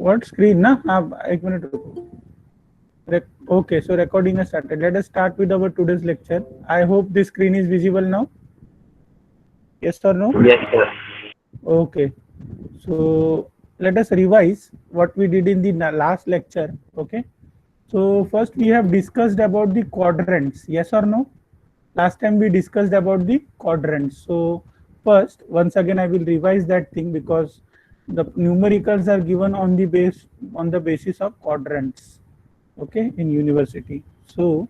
What screen ना, आप एक मिनट रुको. Okay, so recording has started. Let us start with our today's lecture. I hope the screen is visible now. Yes or no? Yes, sir. Okay. So let us revise what we did in the last lecture. Okay. So first we have discussed about the quadrants. Yes or no? Last time we discussed about the quadrants. So first, once again, I will revise that thing because the numericals are given on the basis of quadrants. Okay, in university. So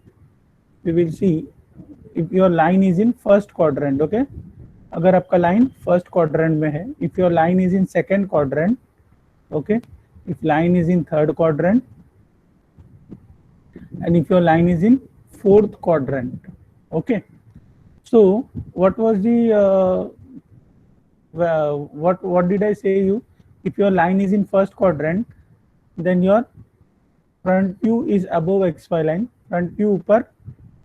we will see if your line is in first quadrant. Okay, अगर आपका line first quadrant में है, if your line is in second quadrant, okay, if line is in third quadrant, and if your line is in fourth quadrant. Okay, so what was the what did I say you? If your line is in first quadrant, then your front view is above xy line, front view ऊपर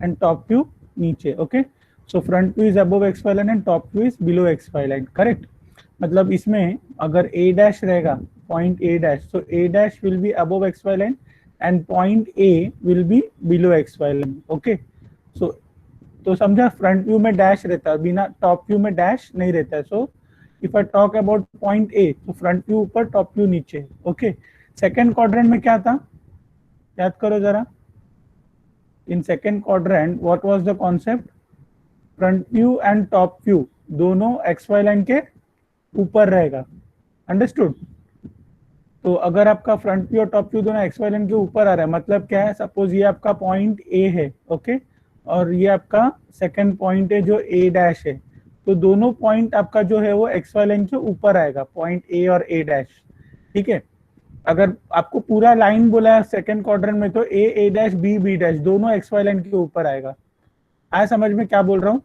and top view नीचे. Okay, so front view is above xy line and top view is below xy line. Correct? मतलब इसमें अगर a dash रहेगा, point a dash, so a dash will be above xy line and point a will be below xy line. Okay, so तो समझा, front view में dash रहता है, बिना टॉप व्यू में डैश नहीं रहता है. So if I talk about point A, तो फ्रंट व्यू ऊपर, टॉप व्यू नीचे. ओके, सेकंड क्वाड्रेंट में क्या था, याद करो जरा. In second quadrant what was the concept, front view and top view दोनों एक्स वाई लाइन के ऊपर रहेगा. अंडरस्टूड? तो अगर आपका फ्रंट व्यू और टॉप व्यू दोनों एक्स वाई लाइन के ऊपर आ रहा है, मतलब क्या है, सपोज ये आपका पॉइंट ए है. ओके, और ये आपका सेकंड पॉइंट है जो ए डैश है, तो दोनों पॉइंट आपका जो है वो एक्स वाई लाइन के ऊपर आएगा, पॉइंट ए और ए डैश. ठीक है, अगर आपको पूरा लाइन बोला है सेकंड क्वाड्रेंट में, तो ए डैश बी डैश दोनों एक्स वाई लाइन के ऊपर आएगा. आया समझ में क्या बोल रहा हूँ?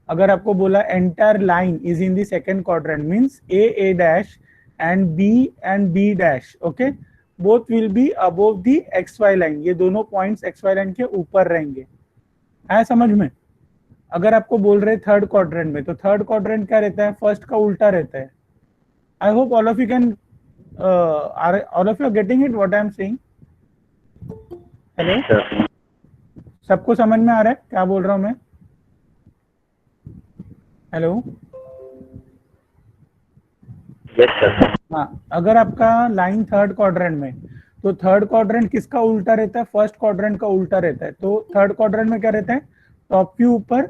अगर आपको बोला entire line is in the second quadrant, means A dash and B dash, okay, both will be above the XY line. ये दोनों पॉइंट्स XY लाइन के ऊपर रहेंगे. है समझ में? अगर आपको बोल रहे थर्ड क्वाड्रेंट में, तो थर्ड क्वाड्रेंट क्या रहता है, फर्स्ट का उल्टा रहता है. I hope all of you can all of you are getting it what I am saying. Hello, सबको समझ में आ रहा है क्या बोल रहा हूं मैं? हेलो. Yes, sir. हाँ, अगर आपका लाइन थर्ड क्वाड्रेंट में, तो थर्ड क्वाड्रेंट किसका उल्टा रहता है, फर्स्ट क्वाड्रेंट का उल्टा रहता है. तो थर्ड क्वाड्रेंट में क्या रहता है, टॉप व्यू ऊपर,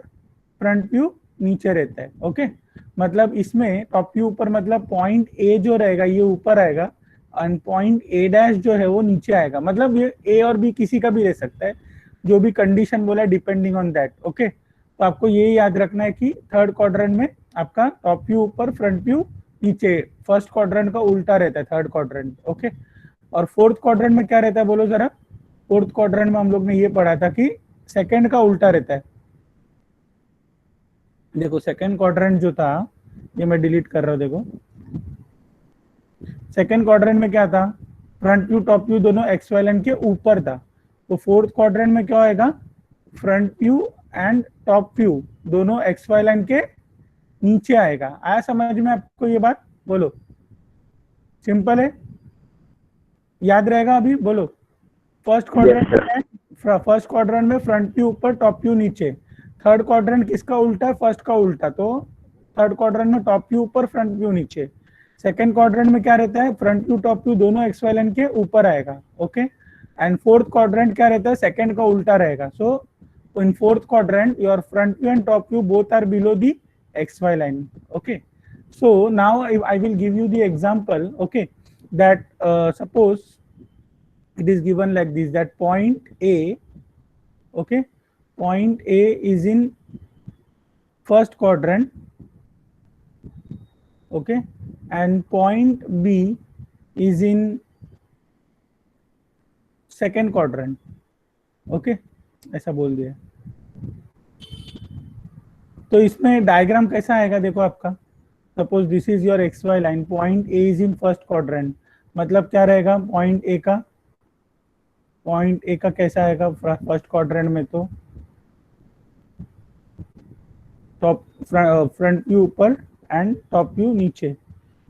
फ्रंट व्यू नीचे रहता है. ओके, मतलब इसमें टॉप व्यू ऊपर मतलब पॉइंट ए जो रहेगा ये ऊपर आएगा, एंड पॉइंट ए डैश जो है वो नीचे आएगा. मतलब ये ए और बी किसी का भी रह सकता है, जो भी कंडीशन बोला डिपेंडिंग ऑन दैट. ओके, तो आपको ये याद रखना है कि थर्ड क्वाड्रेंट में आपका टॉप व्यू ऊपर, फ्रंट व्यू नीचे, फर्स्ट क्वाड्रेंट का उल्टा रहता है थर्ड क्वाड्रेंट. ओके, और फोर्थ क्वाड्रेंट में क्या रहता है बोलो जरा. फोर्थ क्वाड्रेंट में हम लोग ने ये पढ़ा था कि सेकंड का उल्टा रहता है. देखो सेकंड क्वाड्रेंट जो था, ये मैं डिलीट कर रहा हूं. देखो सेकंड क्वाड्रेंट में क्या था, फ्रंट व्यू टॉप व्यू दोनों एक्स वाई लाइन के ऊपर था. तो फोर्थ क्वाड्रेंट में क्या होएगा, front view and top view दोनों एक्स वाई लाइन के नीचे आएगा. आया समझ में आपको ये बात? बोलो, सिंपल है, याद रहेगा अभी? बोलो. फर्स्ट क्वाड्रेंट में फ्रंट व्यू ऊपर, टॉप व्यू नीचे. थर्ड क्वाड्रेंट किसका उल्टा है, फर्स्ट का उल्टा. तो थर्ड क्वाड्रेंट में टॉप व्यू ऊपर, फ्रंट व्यू नीचे. सेकंड क्वाड्रेंट में क्या रहता है, फ्रंट व्यू टॉप व्यू दोनों एक्स वाई लाइन के ऊपर आएगा. ओके, एंड फोर्थ क्वाड्रेंट क्या रहता है, सेकंड का उल्टा रहेगा. So in fourth quadrant your front view and top view both are below the XY line. Okay, so now I will give you the example. Okay, that suppose it is given like this, that point A, okay, point A is in first quadrant, okay, and point B is in second quadrant. Okay, ऐसा बोल दिया. तो इसमें diagram कैसा आएगा, देखो आपका. Suppose this is your x Y line, point A is in first quadrant, मतलब क्या रहेगा, पॉइंट ए का कैसा आएगा फर्स्ट क्वाड्रेंट में, तो टॉप फ्रंट व्यू ऊपर एंड टॉप व्यू नीचे.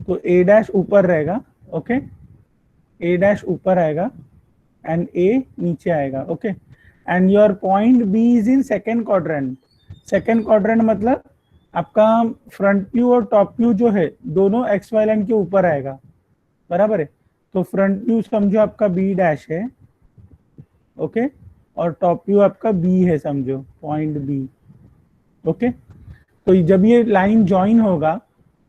तो ए डैश ऊपर रहेगा. ओके, ए डैश ऊपर आएगा एंड ए नीचे आएगा, okay. And your point B is in second quadrant. Second quadrant मतलब आपका फ्रंट व्यू और टॉप व्यू जो है दोनों एक्स वाई लाइन के ऊपर आएगा, बराबर है। तो फ्रंट व्यू समझो आपका बी डैश है, ओके, और टॉप व्यू आपका बी है, समझो पॉइंट बी, ओके। तो जब ये लाइन ज्वाइन होगा,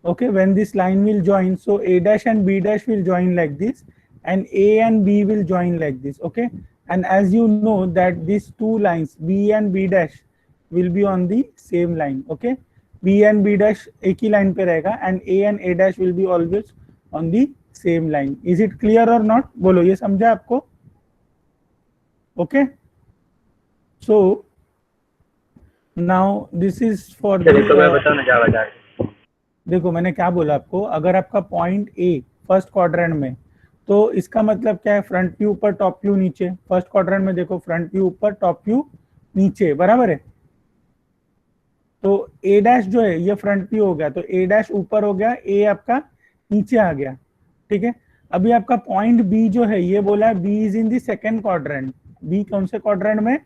okay, when this line will join, so a dash and b dash will join like this and a and b will join like this, okay. And as you know that these two lines b and b dash will be on the same line, okay. b and b dash एक ही line पे रहेगा and a and a dash will be always on the same line. Is it clear or not? बोलो, ये समझा आपको? okay, so now this is for the बताओ ना क्या बता रहे। देखो मैंने क्या बोला आपको, अगर आपका पॉइंट ए फर्स्ट क्वाड्रेंट में, तो इसका मतलब क्या है, फ्रंट व्यू ऊपर टॉप व्यू नीचे। फर्स्ट क्वाड्रेंट में देखो फ्रंट व्यू ऊपर टॉप व्यू नीचे, बराबर है। तो ए डैश जो है ये फ्रंट व्यू हो गया, तो ए डैश ऊपर हो गया, ए आपका नीचे आ गया, ठीक है। अभी आपका पॉइंट बी जो है ये बोला है B is in the second quadrant. B कौन से क्वाड्रेंट में?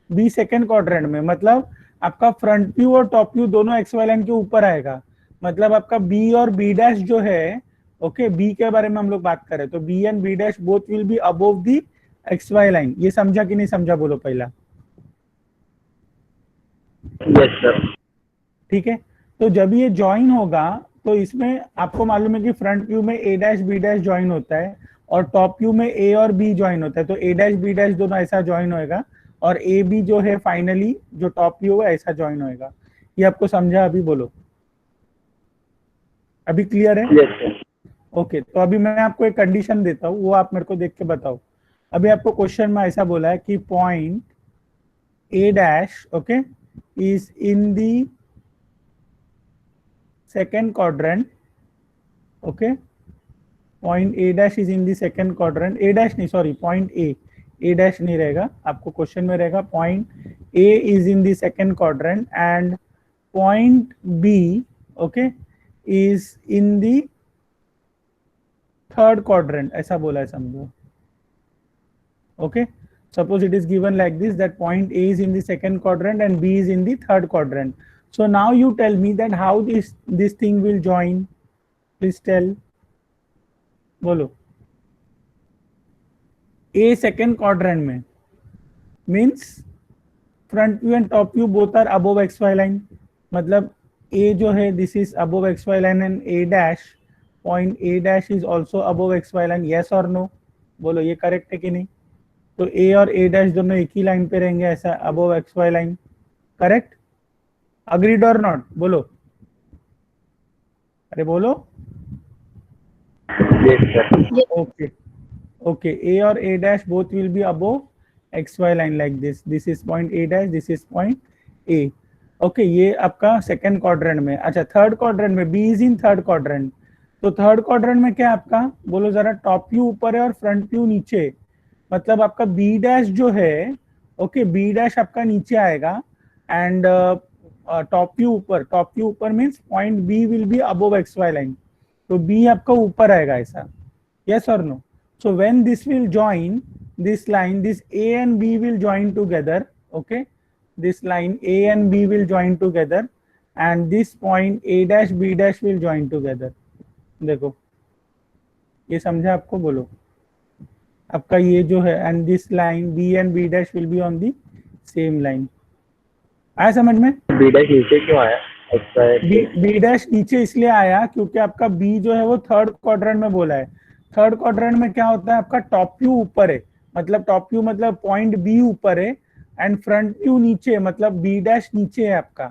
बी सेकेंड क्वाड्रेंट में, मतलब आपका फ्रंट व्यू और टॉप व्यू दोनों एक्स वाई लाइन के ऊपर आएगा। मतलब आपका बी और बी डैश जो है, ओके, बी के बारे में हम लोग बात करें तो B and B dash both will be above the x Y line. ये समझा कि नहीं समझा, बोलो पहला। Yes sir. ठीक है, तो जब ये ज्वाइन होगा तो इसमें आपको मालूम है कि फ्रंट व्यू में ए डैश बी डैश ज्वाइन होता है और टॉप व्यू में ए और बी ज्वाइन होता है। तो ए डैश बी डैश दोनों ऐसा ज्वाइन होएगा और ए बी जो है फाइनली जो टॉप व्यू है ऐसा ज्वाइन होएगा। ये आपको समझा? अभी बोलो, अभी क्लियर है? यस। ओके, तो अभी मैं आपको एक कंडीशन देता हूँ, वो आप मेरे को देख के बताओ। अभी आपको क्वेश्चन में ऐसा बोला है कि point A dash, okay, is in the second quadrant, okay. Point A dash is in the second quadrant, A dash नहीं, सॉरी, पॉइंट ए डैश नहीं रहेगा, आपको क्वेश्चन में रहेगा point A is in the second quadrant and point B, okay, is in the third quadrant, ऐसा बोला है समझो, okay. Suppose it is given like this, that point A is in the second quadrant and B is in the third quadrant. So now you tell me that how this thing will join, please tell, बोलो। A second quadrant में means front view and top view both are above XY line, मतलब A जो है this is above XY line and A dash, point A dash is also above XY line, yes or no? बोलो, ये correct है कि नहीं? तो A और A dash दोनों एक ही लाइन पे रहेंगे ऐसा above XY line, correct? Agreed और नॉट, बोलो, अरे बोलो। Yes sir. Okay okay, A और A dash both will be above XY line like this. This is point A dash, this is point A. Okay, ये आपका second quadrant में। अच्छा, third quadrant में B is in third quadrant, तो third quadrant में क्या आपका, बोलो जरा, टॉप व्यू ऊपर है और फ्रंट व्यू नीचे, मतलब आपका बी डैश जो है, ओके, बी डैश आपका नीचे आएगा एंड टॉप व्यू ऊपर। टॉप व्यू ऊपर means point B will be above x Y line, तो बी आपका ऊपर आएगा ऐसा, यस और no? So when this will join this line, this A and B will join together, okay, this line A and B will join together and this point A dash B dash will join together. देखो, ये समझा आपको? बोलो, आपका ये जो है and this line B and B dash will be on the same line. आया समझ में? B dash नीचे क्यों आया? B dash नीचे इसलिए आया क्योंकि आपका B जो है वो थर्ड क्वाड्रेंट में बोला है। थर्ड क्वाड्रेंट में क्या होता है, आपका टॉप व्यू ऊपर है, मतलब टॉप व्यू मतलब पॉइंट B ऊपर है एंड फ्रंट व्यू नीचे, मतलब बी डैश नीचे है आपका,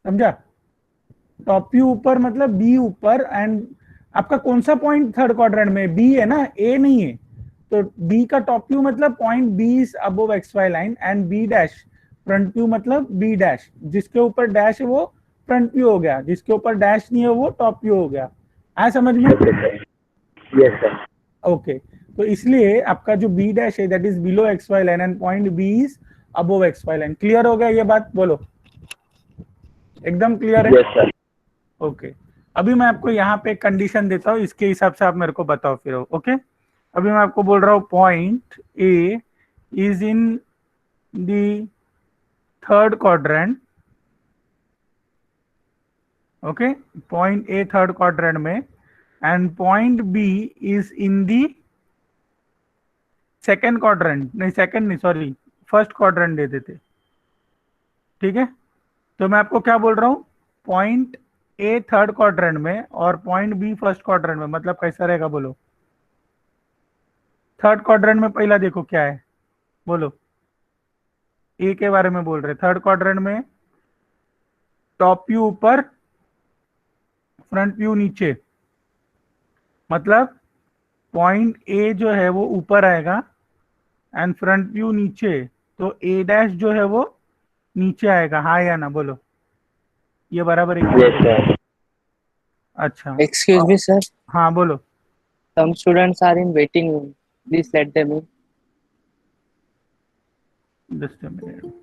समझा? टॉप व्यू ऊपर मतलब बी ऊपर, एंड आपका कौन सा पॉइंट थर्ड क्वाड्रेंट में? बी है ना, ए नहीं है। तो बी का टॉप व्यू मतलब point B is above x Y line and B dash front view मतलब बी डैश, जिसके ऊपर डैश है वो फ्रंट व्यू हो गया, जिसके ऊपर डैश नहीं है वो टॉप व्यू हो गया। आया समझ में? Yes sir. ओके, तो इसलिए आपका जो बी डैश है that is below X Y line and point B is above x Y line. Clear हो गया ये बात? बोलो, एकदम क्लियर है? Yes sir. ओके, अभी मैं आपको यहाँ पे कंडीशन देता हूँ, इसके हिसाब से आप मेरे को बताओ फिर। ओके, अभी मैं आपको बोल रहा हूँ point A is in the third quadrant. Okay, point A third quadrant में, and point B is in the second quadrant, नहीं सेकेंड नहीं, सॉरी फर्स्ट क्वाड्रेंट दे देते। ठीक है, तो मैं आपको क्या बोल रहा हूँ, पॉइंट ए थर्ड क्वाड्रेंट में और पॉइंट बी फर्स्ट क्वाड्रेंट में, मतलब कैसा रहेगा बोलो। थर्ड क्वाड्रेंट में पहला देखो क्या है, बोलो। ए के बारे में बोल रहे, थर्ड क्वाड्रेंट में टॉप व्यू ऊपर, फ्रंट व्यू नीचे, मतलब पॉइंट ए जो है वो ऊपर आएगा एंड फ्रंट व्यू नीचे, तो ए डैश जो है वो नीचे आएगा। हाँ या ना बोलो, ये बराबर है कि नहीं Yes, बोलो। sir. अच्छा, Excuse me, sir. हाँ बोलो। Some students are in waiting room. Please let them in. Just minute,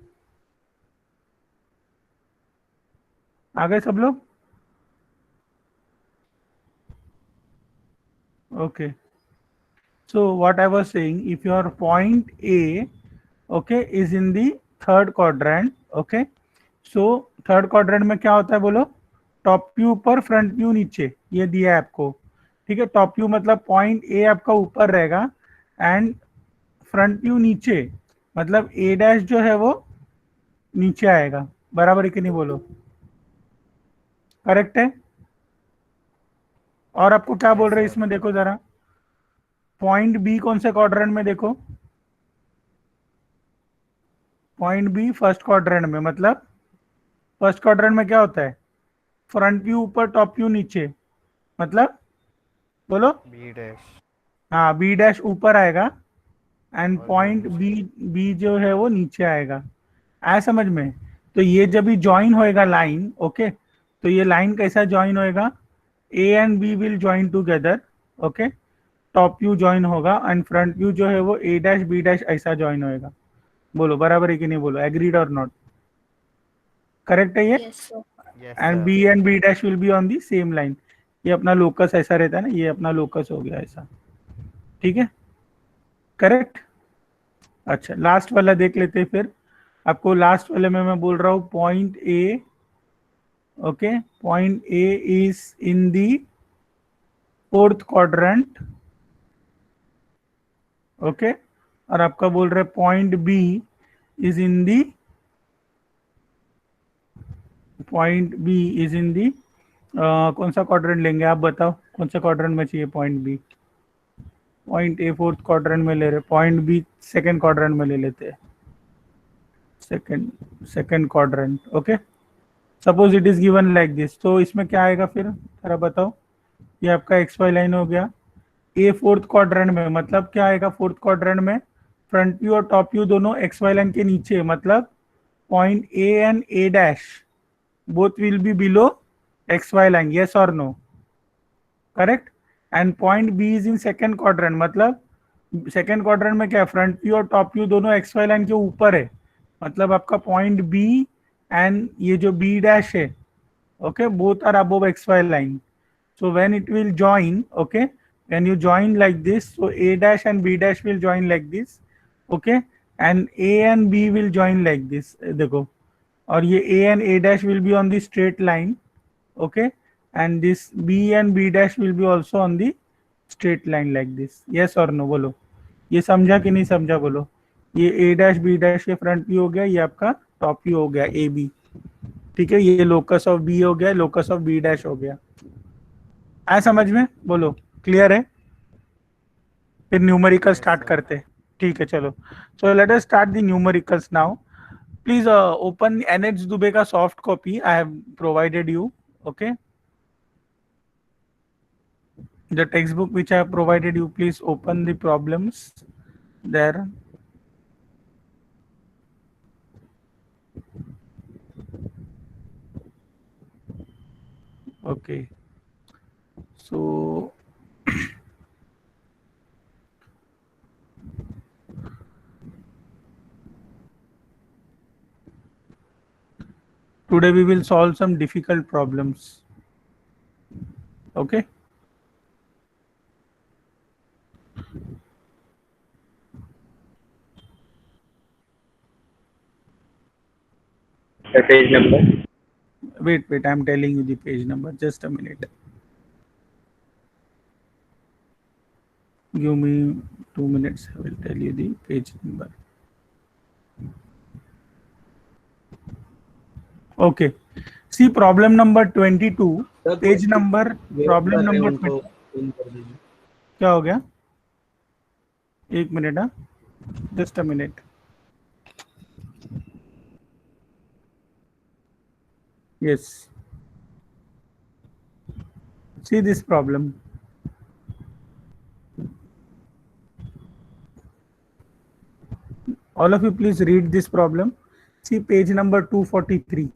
आ गए सब लोग? Okay, so what I was saying, if your point A, okay, is in the third quadrant, okay, so third quadrant में क्या होता है बोलो, top view ऊपर, फ्रंट व्यू नीचे, ये दिया है आपको। ठीक है, टॉप व्यू मतलब पॉइंट ए आपका ऊपर रहेगा एंड फ्रंट व्यू नीचे, मतलब ए डैश जो है वो नीचे आएगा। बराबर है कि नहीं बोलो, करेक्ट है? और आपको क्या बोल रहे हैं इसमें, देखो जरा, पॉइंट बी कौन से क्वाड्रेंट में, देखो पॉइंट बी फर्स्ट क्वाड्रेंट में, मतलब फर्स्ट क्वाड्रेंट में क्या होता है, फ्रंट व्यू ऊपर, टॉप व्यू नीचे, मतलब बोलो। B dash. हाँ, बी डैश ऊपर आएगा एंड और पॉइंट नीचे। बी, बी जो है वो नीचे आएगा। आया समझ में? तो ये जब भी ज्वाइन होएगा लाइन, ओके, तो ये लाइन कैसा ज्वाइन होएगा, A and B will join together, okay, top view join होगा एंड फ्रंट व्यू जो है वो ए डैश बी डैश ऐसा ज्वाइन होएगा। बोलो बराबर है कि नहीं बोलो, एग्रीड और नॉट? करेक्ट है ये? Yes, sir. Yes and B sir. And B dash will be on the same line. ये अपना लोकस ऐसा रहता है ना, ये अपना लोकस हो गया ऐसा। ठीक है, करेक्ट। अच्छा, लास्ट वाला देख लेते हैं फिर। आपको लास्ट वाले में मैं बोल रहा हूँ point A, okay, point A is in the fourth quadrant, okay, और आपका बोल रहे point B is in the, point B is in the कौन सा क्वाड्रेंट लेंगे आप बताओ, कौन सा क्वाड्रेंट में चाहिए point B? Point A fourth quadrant में ले रहे, पॉइंट बी सेकंड क्वाड्रेंट में ले लेते हैं, second second quadrant, okay. Suppose it is given like this, तो इसमें क्या आएगा फिर जरा बताओ। ये आपका एक्स वाई लाइन हो गया। ए फोर्थ क्वाड्रेंट में मतलब क्या आएगा, फोर्थ क्वाड्रेंट में फ्रंट व्यू और टॉप व्यू दोनों एक्स वाई लाइन के नीचे, मतलब point A and A dash both will be below xy line, yes or no? Correct. And point B is in second quadrant, मतलब second quadrant में क्या है, front view और top view दोनों XY line के ऊपर है, मतलब आपका पॉइंट B एंड ये जो B डैश है, okay, both are above XY line. So when it will join, okay, when you join like this, so A dash and B dash will join like this, okay, and A and B will join like this, देखो, और ये A and A dash will be on the straight line, okay, and this B and B dash will be also on the straight line like this, yes or no बोलो। ये समझा कि नहीं समझा बोलो। ये A dash B dash ये front view हो गया, ये आपका टॉप व्यू हो गया ए बी। ठीक है, ये लोकस ऑफ बी हो गया, लोकस ऑफ बी डैश हो गया। आया समझ में बोलो, क्लियर है? फिर न्यूमेरिकल स्टार्ट करते हैं। ठीक है, चलो, so let us start the numericals now. Please open NH Dubey ka soft copy. I have provided you. Okay. The textbook which I have provided you. Please open the problems there. Okay. So today we will solve some difficult problems. Okay The page number. wait, I'm telling you the page number, just a minute. Give me 2 minutes, I will tell you the page number. Okay, see problem number 22, page number, problem number 20. क्या हो गया? एक minute, हाँ, just a minute. Yes, see this problem. All of you please read this problem. See page number 243.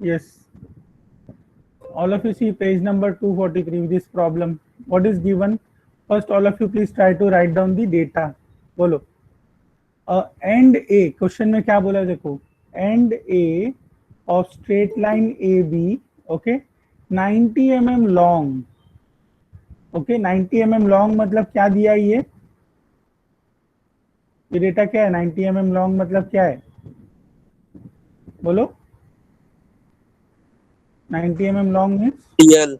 Yes, all of you see page number 243 with this problem. What is given? First, all of you please try to write down the data. बोलो. And A, question में क्या बोला देखो, and A of straight line AB, okay, 90 mm long, okay, 90 mm long मतलब क्या दिया ये data क्या है? 90 mm long मतलब क्या है? बोलो. 90 mm long means TL.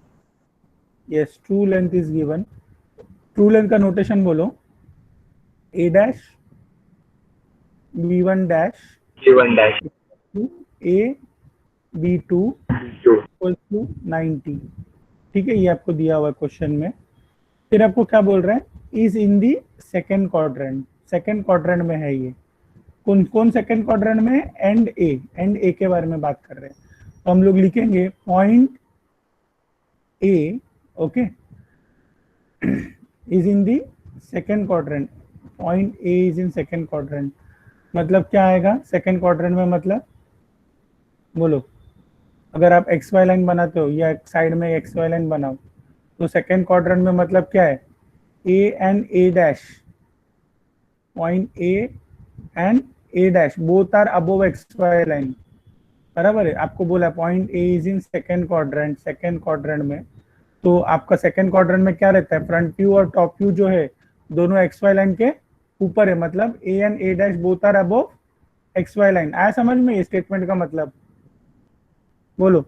yes, true length is given. True length का notation बोलो. A dash B1 dash B1 dash. to A B2 2. equals to 90. ठीक है, ये आपको दिया हुआ है क्वेश्चन में. फिर आपको क्या बोल रहे हैं? Is in the second quadrant. Second quadrant में है ये. कौन कौन सेकेंड क्वाड्रेंट में? एंड ए के बारे में बात कर रहे हैं. तो हम लोग लिखेंगे point A, okay, is in the second quadrant. Point A is in second quadrant मतलब क्या आएगा सेकेंड क्वाड्रेंट में? मतलब बोलो, अगर आप एक्स वाई लाइन बनाते हो या साइड में एक्स वाई लाइन बनाओ तो सेकेंड क्वाड्रेंट में मतलब क्या है? A and A dash, point A and A dash both are above x Y line. बराबर है, आपको बोला point A is in second quadrant. Second quadrant में तो आपका सेकेंड क्वाड्रेंट में क्या रहता है? फ्रंट व्यू और टॉप व्यू जो है दोनों एक्स वाई लाइन के ऊपर है, मतलब A and A dash both are above x Y line. आया समझ में ये स्टेटमेंट का मतलब? बोलो.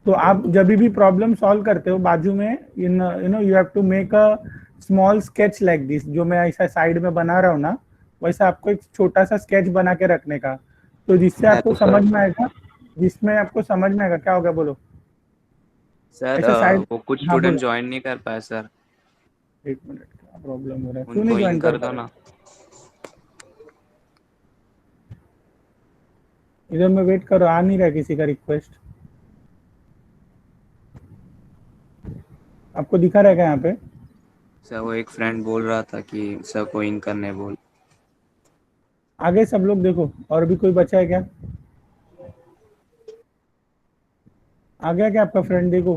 तो आप जब भी प्रॉब्लम सॉल्व करते हो बाजू में you know you have to make a small sketch like this. जो मैं ऐसा साइड में बना रहा हूँ ना, वैसा आपको एक छोटा सा स्केच बना के रखने का, तो जिससे आपको समझ में आएगा, जिसमें आपको समझ में आएगा. क्या होगा बोलो सर? ऐसे साइड. वो कुछ हाँ, स्टूडेंट बोलो. ज्वाइन नहीं कर पाए सर. एक मिनट, क्या प्रॉब्लम हो रहा है? क्यों उनको नहीं इन ज्वाइन कर कर दो पा ना. रहे? इधर में वेट करो, आ नहीं रहा किसी का रिक्वेस्ट. आपको दिखा रहेगा यहाँ पे? सर वो एक फ्रेंड बोल रहा था कि सर को इन करने बोल. आगे सब लोग देखो, और भी कोई बचा है क्या? आ गया क्या आपका फ्रेंड? देखो.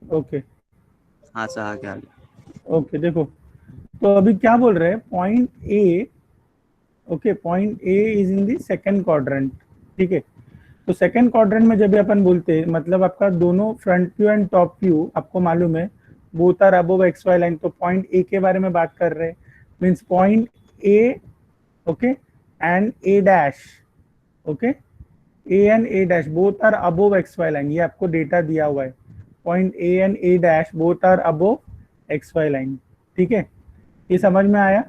ओके, हाँ सर आ गया. ओके, देखो. तो अभी क्या बोल रहे हैं? Point A, okay, point A is in the second quadrant. ठीक है, तो सेकेंड क्वाड्रेंट में जब भी अपन बोलते हैं मतलब आपका दोनों front view and top view आपको मालूम है both are above x Y line. तो पॉइंट ए के बारे में बात कर रहे हैं, means point A, okay, and A dash, okay, A and A dash both are above x Y line. ये आपको डेटा दिया हुआ है. Point A and A dash both are above x Y line. ठीक है, ये समझ में आया?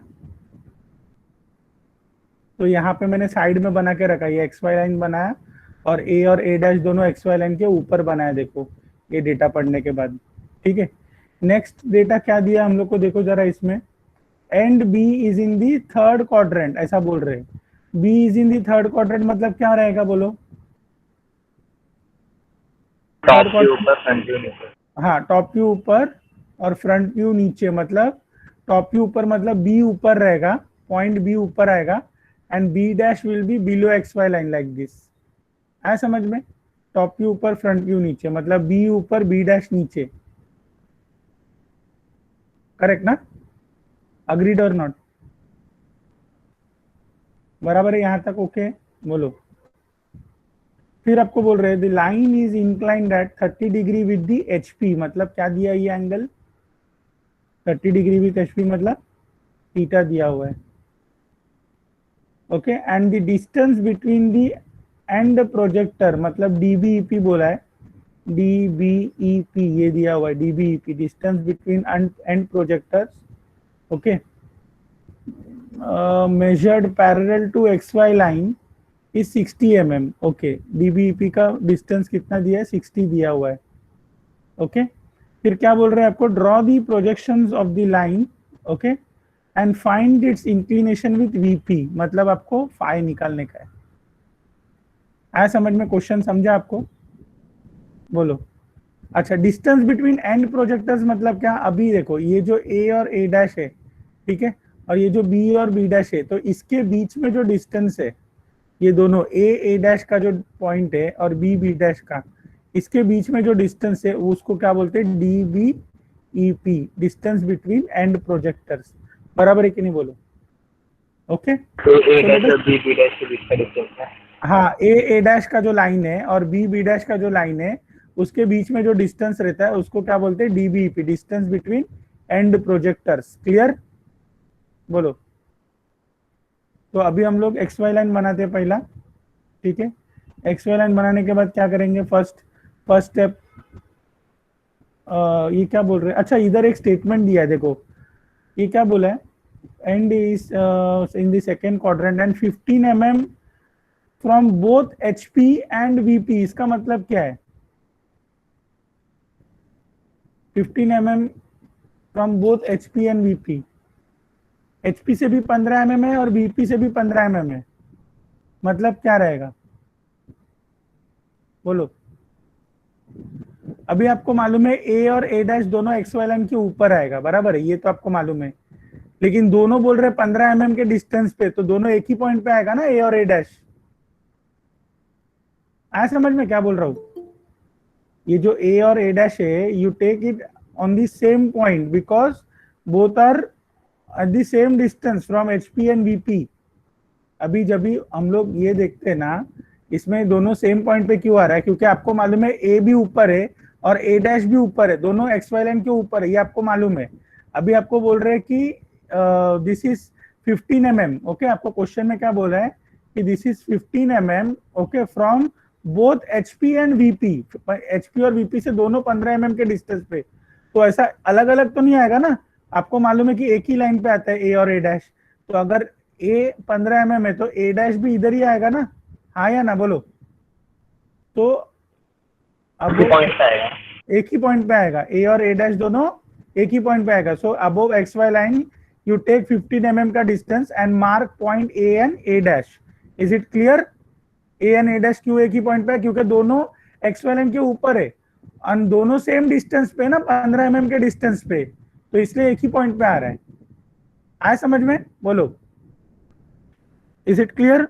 तो यहाँ पे मैंने साइड में बना के रखा, ये एक्स वाई लाइन बनाया और ए डैश दोनों एक्स वाई लाइन के ऊपर बनाया. देखो ये डेटा पढ़ने के बाद. ठीक है, नेक्स्ट डेटा क्या दिया हम लोग को? देखो जरा इसमें, and B is in the third quadrant, ऐसा बोल रहे हैं. B is in the third quadrant मतलब क्या रहेगा? बोलो. टॉप के ऊपर, फ्रंट व्यू नीचे. हाँ, टॉप व्यू ऊपर और फ्रंट व्यू नीचे, मतलब टॉप व्यू ऊपर, मतलब बी ऊपर रहेगा, पॉइंट बी ऊपर आएगा and B dash will be below X Y line like this. आया समझ में? टॉप व्यू ऊपर, फ्रंट व्यू नीचे, मतलब बी ऊपर बी डैश नीचे। करेक्ट ना? अग्रीड और नॉट? बराबर है यहां तक? ओके बोलो। फिर आपको बोल रहे हैं the line is inclined at 30 degree with the HP, मतलब क्या दिया ये एंगल? 30 डिग्री विद एचपी, मतलब थीटा दिया हुआ है। Okay, and the distance between the end projector, मतलब डीबीईपी बोला है, डीबीईपी ये दिया हुआ है, DBEP distance between end projectors. Okay, measured parallel to xy line is 60 mm। Okay, DBEP का डिस्टेंस कितना दिया है? 60 दिया हुआ है। ओके, फिर क्या बोल रहे हैं आपको? Draw the projections of the line, okay, and find its inclination with VP, मतलब आपको फाई निकालने का है। आया समझ में? क्वेश्चन समझा आपको? बोलो। अच्छा, डिस्टेंस बिटवीन एंड प्रोजेक्टर्स मतलब क्या? अभी देखो ये जो ए और ए डैश है, ठीक है, और ये जो बी और बी डैश है, तो इसके बीच में जो डिस्टेंस है, ये दोनों ए डैश का जो पॉइंट है और बी बी डैश का, इसके बीच में जो डिस्टेंस है उसको क्या बोलते हैं? D B E P, distance between end projectors. बराबर है कि नहीं? बोलो। ओके, तो ए डैश और बी बी डैश के बीच का डिस्टेंस है। हाँ, ए डैश का जो लाइन है और बी बी डैश का जो लाइन है, उसके बीच में जो डिस्टेंस रहता है उसको क्या बोलते हैं? DBP, distance between end projectors. Clear? बोलो। तो अभी हम लोग एक्स वाई लाइन बनाते हैं पहला, ठीक है। एक्स वाई लाइन बनाने के बाद क्या करेंगे? फर्स्ट स्टेप, ये क्या बोल रहे हैं? अच्छा, इधर एक स्टेटमेंट दिया है, देखो ये क्या बोला है? And is in the second quadrant and 15 mm from both HP and VP। इसका मतलब क्या है? 15 mm from both HP and VP। HP से भी 15 mm है और VP से भी 15 mm है, मतलब क्या रहेगा? बोलो। अभी आपको मालूम है A और A डैश दोनों एक्स वाई लाइन के ऊपर आएगा, बराबर है, ये तो आपको मालूम है, लेकिन दोनों बोल रहे 15 mm के डिस्टेंस पे, तो दोनों एक ही पॉइंट पे आएगा ना, A और A डैश। आया समझ में क्या बोल रहा हूं? ये जो A और A डैश है, you take it on the same point because both are at the same distance from HP and VP। अभी जब भी हम लोग ये देखते हैं ना, इसमें दोनों सेम पॉइंट पे क्यों आ रहा है? क्योंकि आपको मालूम है A भी ऊपर है और A डैश भी ऊपर है, दोनों एक्स वाई लाइन के ऊपर है, ये आपको मालूम है। अभी आपको बोल रहे हैं कि दिस इज 15 mm। ओके, आपको क्वेश्चन में क्या बोला है कि this is 15 mm, okay, from both HP and VP। HP और VP से दोनों 15 mm के डिस्टेंस पे, तो ऐसा अलग अलग तो नहीं आएगा ना। आपको मालूम है कि एक ही लाइन पे आता है A और A डैश, तो अगर A 15 mm है तो A डैश भी इधर ही आएगा ना, हाँ या ना? बोलो। तो अब पॉइंट आएगा, एक ही पॉइंट पे आएगा, A और A डैश दोनों एक ही पॉइंट पे आएगा। So above x Y line you take 15 mm का distance and mark point A and A dash. Is it clear? A and A dash क्यों एक ही पॉइंट पे है? क्योंकि दोनों एक्स वाई लाइन के ऊपर है और दोनों सेम डिस्टेंस पे ना, 15 mm के डिस्टेंस पे, तो इसलिए एक ही पॉइंट पे आ रहा है। आया समझ में? बोलो। Is it clear?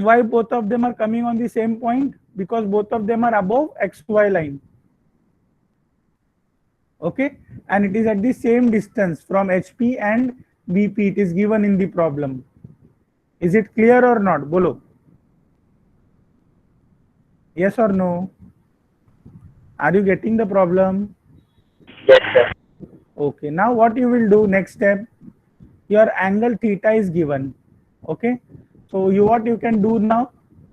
Why both of them are coming on the same point? Because both of them are above XY line. Okay, and it is at the same distance from HP and VP. It is given in the problem. Is it clear or not? Bolo. Yes or no? Are you getting the problem? yes sir। Okay, now what you will do next step? Your angle theta is given. Okay, so what you can do now?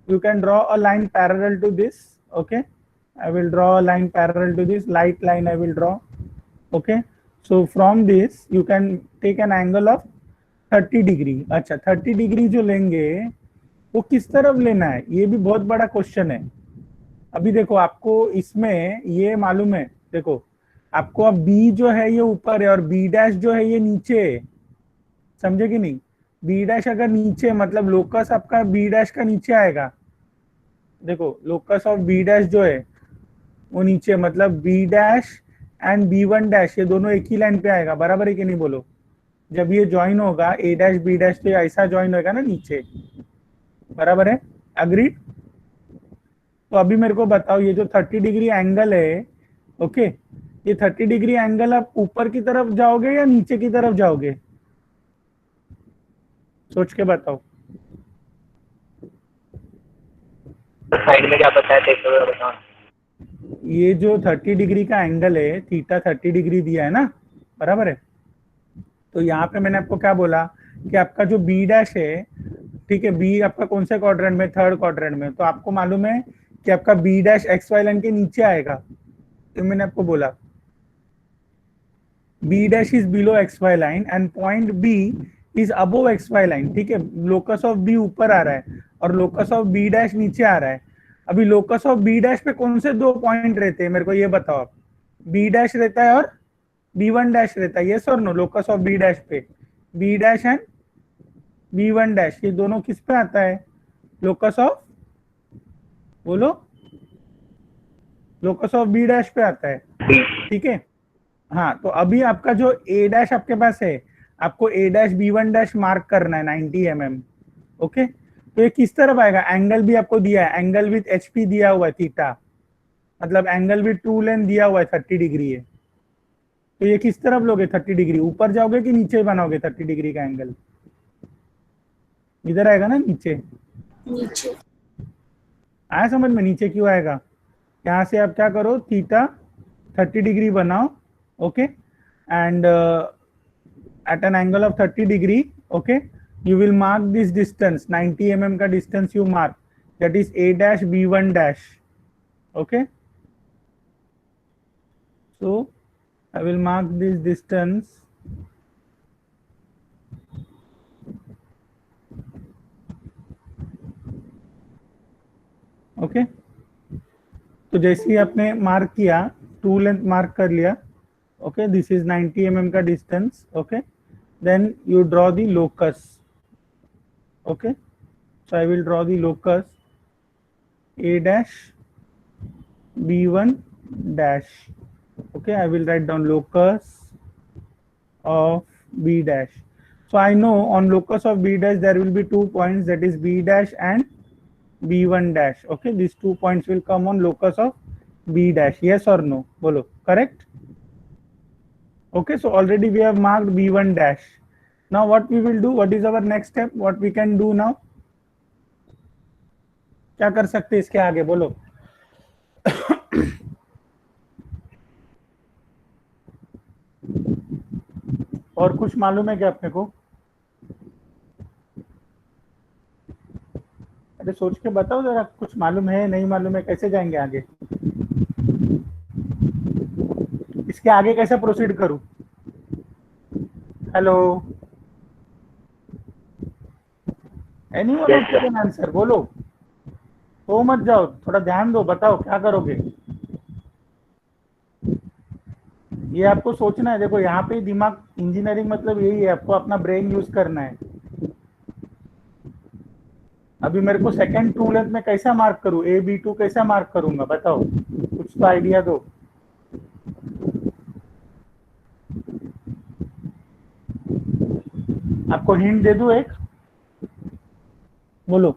You can draw a line parallel to this. Okay, I will draw a line parallel to this light line. I will draw. Okay, so from this you can take an angle of 30 degree. अच्छा, 30 degree जो लेंगे वो किस तरफ लेना है, ये भी बहुत बड़ा क्वेश्चन है। अभी देखो, आपको इसमें ये मालूम है, देखो आपको अब B जो है ये ऊपर है और B डैश जो है ये नीचे है, समझे कि नहीं? B डैश अगर नीचे, मतलब लोकस आपका B डैश का नीचे आएगा। देखो लोकस ऑफ B डैश जो है वो नीचे, मतलब B dash and B1 dash, ये दोनों एक ही लाइन पे आएगा, बराबर है कि नहीं बोलो। जब ये ज्वाइन होगा A डैश B डैश तो ऐसा ज्वाइन होगा ना नीचे, बराबर है, अग्रीड। तो अभी मेरे को बताओ ये जो 30 डिग्री एंगल है, ओके, ये 30 डिग्री एंगल आप ऊपर की तरफ जाओगे या नीचे की तरफ जाओगे, सोच के बताओ। साइड में क्या बताया थे, तो बताओ। ये जो 30 डिग्री का एंगल है, थीटा 30 डिग्री दिया है ना, बराबर है। तो यहाँ पे मैंने आपको क्या बोला कि आपका जो बी डैश है, ठीक है, बी आपका कौन से क्वाड्रेंट में, थर्ड क्वाड्रेंट में, तो आपको मालूम है कि आपका B dash X Y line के नीचे आएगा। तो मैंने आपको बोला B dash is below X Y line and point B is above x Y line, ठीक है। लोकस ऑफ बी ऊपर आ रहा है और लोकस ऑफ बी डैश नीचे आ रहा है। अभी लोकस ऑफ बी डैश पे कौन से दो पॉइंट रहते हैं, मेरे को ये बताओ आप। बी डैश रहता है और B1 डैश रहता है, यस और no. Locus of B dash पे B dash and B1 dash, ये दोनों किस पे आता है, लोकस ऑफ, बोलो, लोकस ऑफ बी डैश पे आता है, ठीक है। हाँ, तो अभी आपका जो A डैश आपके पास है, आपको A dash B1 dash mark करना है 90 mm, ओके। तो ये किस तरफ आएगा, एंगल भी आपको दिया है, एंगल विथ HP दिया हुआ है थीटा, मतलब एंगल विथ ट्रू लेंथ दिया हुआ है 30 डिग्री है। तो ये किस तरफ लोगे 30 डिग्री, ऊपर जाओगे कि नीचे बनाओगे 30 डिग्री का एंगल, इधर आएगा ना, नीचे, नीचे। आया समझ में, नीचे क्यों आएगा। यहाँ से आप क्या करो, थीटा 30 डिग्री बनाओ, okay, and at an angle of 30 degree, okay, you will mark this distance 90 mm का distance you mark, that is A dash B1 dash, okay. So I will mark this distance, okay। तो जैसे ही आपने mark किया, to length mark कर लिया, okay, this is 90 mm का distance, okay, then you draw the locus, okay. So I will draw the locus A dash B1 dash, okay, I will write down locus of B dash. So I know on locus of B dash there will be 2 points, that is B dash and B1 dash, okay. These 2 points will come on locus of B dash, yes or no, bolo, correct, okay। So already we have marked B1 dash. Now what we will do, what is our next step, what we can do now, क्या कर सकते हैं इसके आगे, बोलो। और कुछ मालूम है क्या अपने को, अरे सोच के बताओ जरा, कुछ मालूम है, नहीं मालूम है, कैसे जाएंगे आगे, इसके आगे कैसे प्रोसीड करूं। हेलो, एनीवन कैन आंसर, बोलो, तो मत जाओ, थोड़ा ध्यान दो, बताओ क्या करोगे। ये आपको सोचना है, देखो यहाँ पे दिमाग, इंजीनियरिंग मतलब यही है, आपको अपना ब्रेन यूज करना है। अभी मेरे को सेकंड ट्रू लेंथ में कैसा मार्क करूं, AB2 कैसा मार्क करूंगा, बताओ, कुछ तो आइडिया दो। आपको हिंट दे दूं एक, बोलो।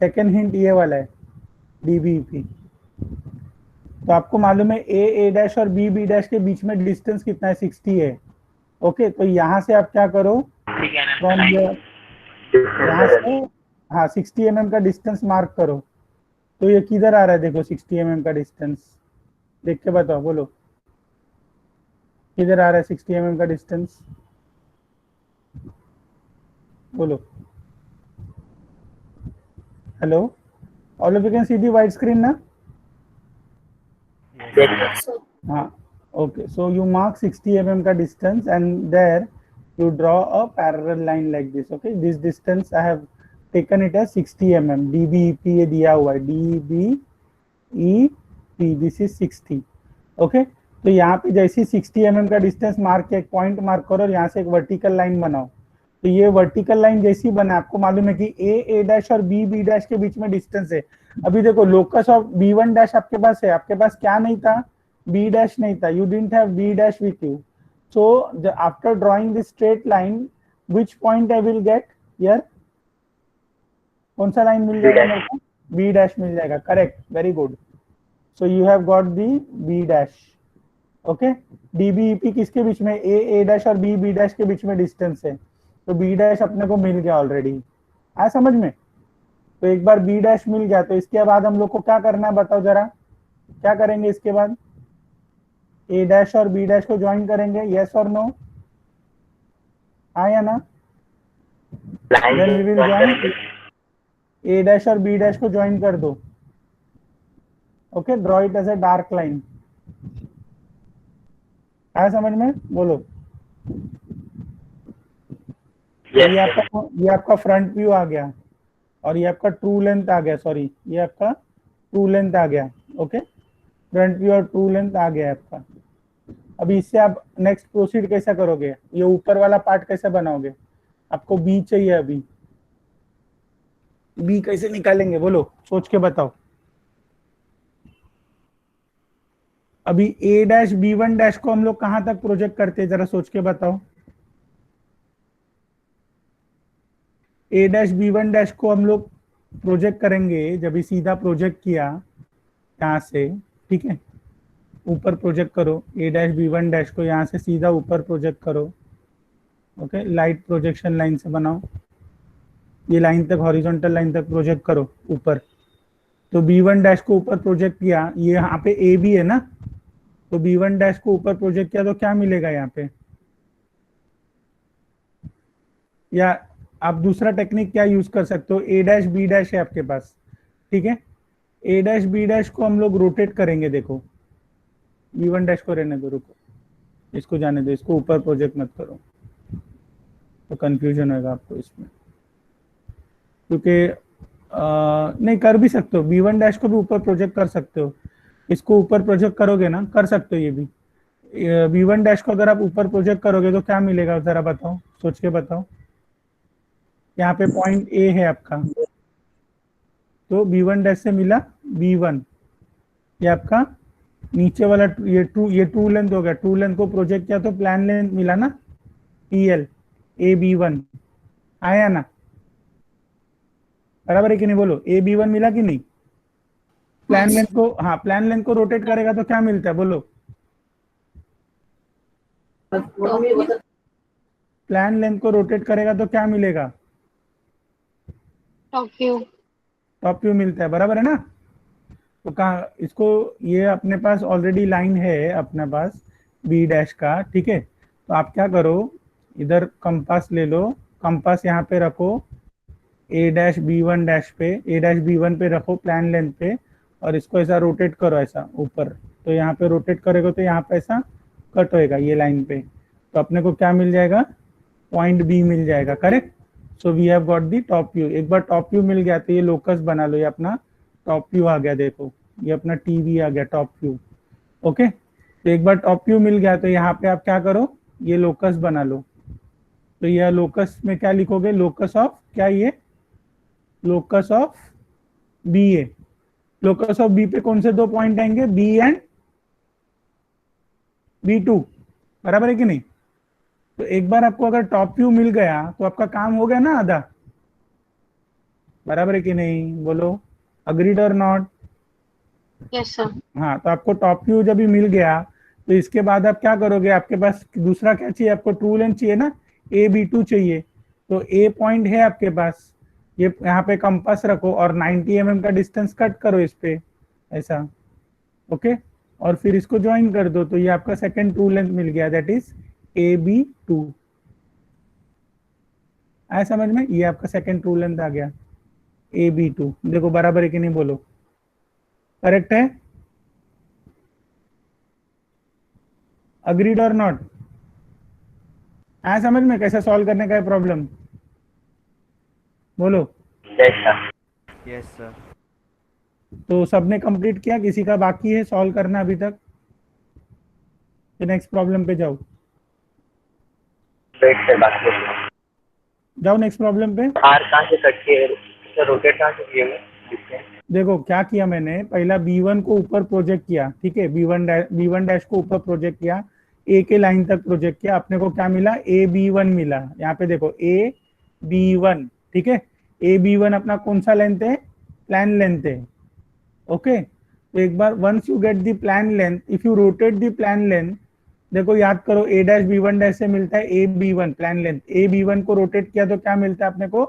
सेकंड हिंट ये वाला है, DBP। तो आपको मालूम है A डैश और B डैश के बीच में डिस्टेंस कितना है, 60 है, ओके। तो यहाँ से आप क्या करो, फ्रॉम यहाँ से, हाँ, 60 mm का डिस्टेंस मार्क करो। तो ये किधर आ रहा है, देखो 60 mm का डिस्टेंस, देख के बताओ, बोलो, किधर आ रहा है 60 mm का डिस्टेंस, बोलो। Hello, all of you can see the wide screen ना, हाँ, okay. So you mark 60 mm का distance and there you draw a parallel line like this, okay। This distance I have taken it as 60 mm, DBEP ये दिया हुआ है, DBEP, this is 60, okay। तो यहाँ पे जैसे 60 mm का डिस्टेंस मार्क के एक पॉइंट मार्क करो और यहाँ से एक वर्टिकल लाइन बनाओ। तो ये वर्टिकल लाइन जैसी बना, आपको मालूम है कि A डैश और B डैश के बीच में डिस्टेंस है, अभी देखो लोकस ऑफ b1 डैश आपके पास है, आपके पास क्या नहीं था, b डैश नहीं था, you didn't have b dash with you, so after drawing this straight line which point I will get here, कौन सा लाइन मिल जाएगा मेरे को, b डैश मिल जाएगा, correct, very good, so you have got the b dash, okay. dbep किसके बीच में, a dash और b dash के बीच में डिस्टेंस है, तो b डैश अपने को मिल गया ऑलरेडी, आया समझ में। तो एक बार b डैश मिल गया तो इसके बाद हम लोग को क्या करना है बताओ जरा, क्या करेंगे इसके बाद, a डैश और b डैश को ज्वाइन करेंगे, यस और नो, हाँ या ना, then we will join a dash और b डैश को ज्वाइन कर दो, okay, draw it as a dark line, आया समझ में, बोलो। ये आपका फ्रंट व्यू आ गया और ये आपका ट्रू लेंथ आ गया, सॉरी ये आपका ट्रू लेंथ आ गया, ओके, फ्रंट व्यू और ट्रू लेंथ आ गया आपका। अभी इससे आप नेक्स्ट प्रोसीड कैसा करोगे, ये ऊपर वाला पार्ट कैसे बनाओगे, आपको बी चाहिए, अभी बी कैसे निकालेंगे बोलो, सोच के बताओ। अभी a डैश b1 डैश को हम लोग कहां तक प्रोजेक्ट करते हैं, जरा सोच के बताओ। a डैश b1 डैश को हम लोग प्रोजेक्ट करेंगे, जब भी सीधा प्रोजेक्ट किया यहां से, ठीक है, ऊपर प्रोजेक्ट करो, a डैश b1 डैश को यहां से सीधा ऊपर प्रोजेक्ट करो, ओके, लाइट प्रोजेक्शन लाइन से बनाओ, ये लाइन तक, हॉरिजॉन्टल लाइन तक प्रोजेक्ट करो ऊपर। तो b1 डैश को ऊपर प्रोजेक्ट किया, ये यहाँ पे a भी है ना, तो b1 डैश को ऊपर प्रोजेक्ट किया तो क्या मिलेगा यहाँ पे, या आप दूसरा टेक्निक क्या यूज कर सकते हो, a डैश b डैश है आपके पास, ठीक है, a डैश b डैश को हम लोग रोटेट करेंगे, देखो b1 डैश को रहने दो, रुको इसको जाने दो, इसको ऊपर प्रोजेक्ट मत करो तो कंफ्यूजन होगा आपको इसमें, क्योंकि नहीं कर भी सकते हो, b1 डैश को भी ऊपर प्रोजेक्ट कर सकते हो, इसको ऊपर प्रोजेक्ट करोगे ना, कर सकते हो ये भी, b1 डैश को अगर आप ऊपर प्रोजेक्ट करोगे तो क्या मिलेगा जरा बताओ, सोच के बताओ। यहाँ पे पॉइंट ए है आपका, तो b1 डैश से मिला b1, ये आपका नीचे वाला ये ट्रू लेंथ हो गया, ट्रू लेंथ को प्रोजेक्ट किया तो प्लान लेंथ मिला ना, TL AB1, आया ना, बराबर है कि नहीं, बोलो AB1 मिला कि नहीं। प्लान लेंथ को, हाँ प्लान लेंथ को रोटेट करेगा तो क्या मिलता है बोलो, प्लान लेंथ को रोटेट करेगा तो क्या मिलेगा, टॉप व्यू, टॉप व्यू मिलता है, बराबर है ना। तो कहा इसको, ये अपने पास ऑलरेडी लाइन है अपने पास b डैश का, ठीक है, तो आप क्या करो, इधर कंपास ले लो, कंपास यहाँ पे रखो, a डैश b1 डैश पे, a डैश b1 पे रखो प्लान लेंथ पे, और इसको ऐसा रोटेट करो ऐसा ऊपर, तो यहाँ पे रोटेट करेगा तो यहाँ पे ऐसा कट होएगा ये लाइन पे, तो अपने को क्या मिल जाएगा, पॉइंट B मिल जाएगा, correct. So we have got the top view. एक बार टॉप व्यू मिल गया तो ये लोकस बना लो, ये अपना टॉप व्यू आ गया, देखो ये अपना टीवी आ गया टॉप व्यू, ओके। तो एक बार टॉप व्यू मिल गया तो यहाँ पे आप क्या करो, ये लोकस बना लो, तो यह लोकस में क्या लिखोगे, लोकस ऑफ क्या, ये लोकस ऑफ बी है, लोकस ऑफ बी पे कौन से दो पॉइंट आएंगे, बी एंड B2, बराबर है कि नहीं। तो एक बार आपको अगर टॉप व्यू मिल गया तो आपका काम हो गया ना आधा, बराबर है कि नहीं, बोलो अग्रीड और नॉट। यस सर, हाँ, तो आपको टॉप व्यू जब भी मिल गया तो इसके बाद आप क्या करोगे, आपके पास दूसरा क्या चाहिए, आपको ट्रू लेंथ चाहिए ना, AB2 चाहिए, तो A पॉइंट है आपके पास, ये यहाँ पे कंपास रखो और 90 mm का डिस्टेंस कट करो इस पे ऐसा, ओके, और फिर इसको ज्वाइन कर दो, तो ये आपका सेकंड ट्रू लेंथ मिल गया, दैट इज AB2, आया समझ में, ये आपका सेकंड ट्रू लेंथ आ गया AB2, देखो बराबर है कि नहीं, बोलो करेक्ट है, अग्रीड और नॉट, आया समझ में कैसे सॉल्व करने का है प्रॉब्लम, बोलो। Yes sir. तो सबने कंप्लीट किया, किसी का बाकी है सॉल्व करना अभी तक, नेक्स्ट प्रॉब्लम पे जाओ, जाओ नेक्स्ट प्रॉब्लम पे। आर कहाँ से कट किए, रोटेट कहाँ से किए हुए, देखो क्या किया मैंने, पहला B1 को ऊपर प्रोजेक्ट किया, ठीक है, B1 डैश को ऊपर प्रोजेक्ट किया, ए के लाइन तक प्रोजेक्ट किया, अपने को क्या मिला, AB1 मिला। यहाँ पे देखो AB1, ठीक है, AB1 अपना कौन सा लेंथ है, प्लान लेंथ है। ओके, तो एक बार once you get the plan length, if you rotate the plan length, देखो याद करो A डैश B1 डैश से मिलता है AB1 प्लान लेंथ, AB1 को रोटेट किया तो क्या मिलता है अपने को,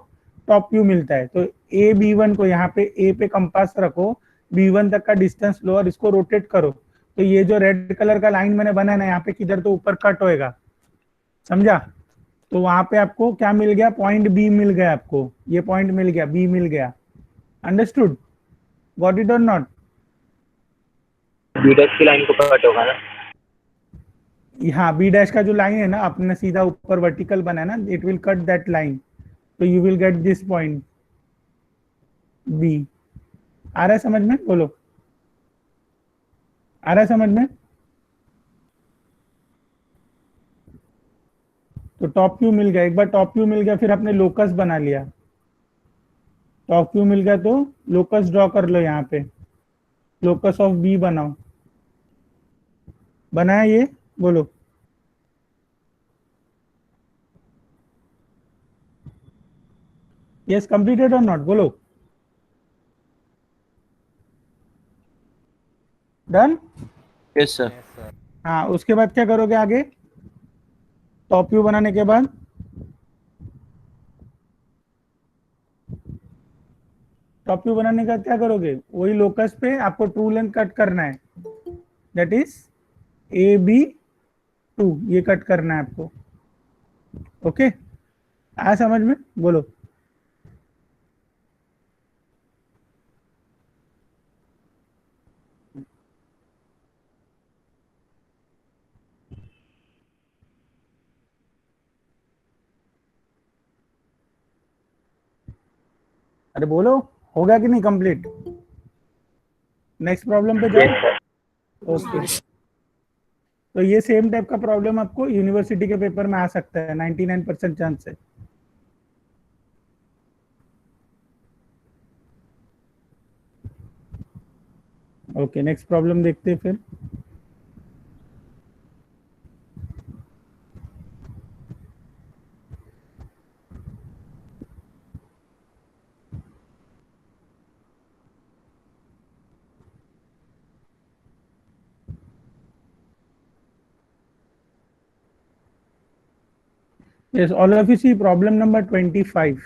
टॉप व्यू मिलता है। तो AB1 को यहाँ पे A पे कंपास रखो, B1 तक का डिस्टेंस लो और इसको रोटेट करो, तो ये जो रेड कलर का लाइन मैंने बनाया ना यहाँ पे किधर तो ऊपर कट होएगा, समझा। तो वहां पे आपको क्या मिल गया, पॉइंट B मिल गया, आपको ये पॉइंट मिल गया, B मिल गया। अंडरस्टूड, गॉट इट और नॉट। बी डैश की लाइन को कट होगा ना। हाँ, बी डैश का जो लाइन है ना आपने सीधा ऊपर वर्टिकल बनाया ना, it will cut that line, तो you will get this point B. आ रहा है समझ में, बोलो, आ रहा है समझ में। तो टॉप व्यू मिल गया, एक बार टॉप व्यू मिल गया, फिर आपने लोकस बना लिया। टॉप व्यू मिल गया तो लोकस ड्रॉ कर लो, यहाँ पे लोकस ऑफ बी बनाओ। बनाया ये, बोलो। यस, कंप्लीटेड और नॉट, बोलो। डन। Yes, sir. हाँ, उसके बाद क्या करोगे आगे, टॉप व्यू बनाने के बाद टॉप व्यू बनाने का क्या करोगे, वही लोकस पे आपको ट्रू लेंथ कट करना है, दैट इज AB2, ये कट करना है आपको। ओके, आया समझ में, बोलो। अरे बोलो, होगा कि नहीं कंप्लीट। नेक्स्ट प्रॉब्लम पे यस जाओ। सर। ओके, तो ये सेम टाइप का प्रॉब्लम आपको यूनिवर्सिटी के पेपर में आ सकता है, 99% चांस है। ओके, नेक्स्ट प्रॉब्लम देखते हैं फिर। Yes, all of you see problem number 25.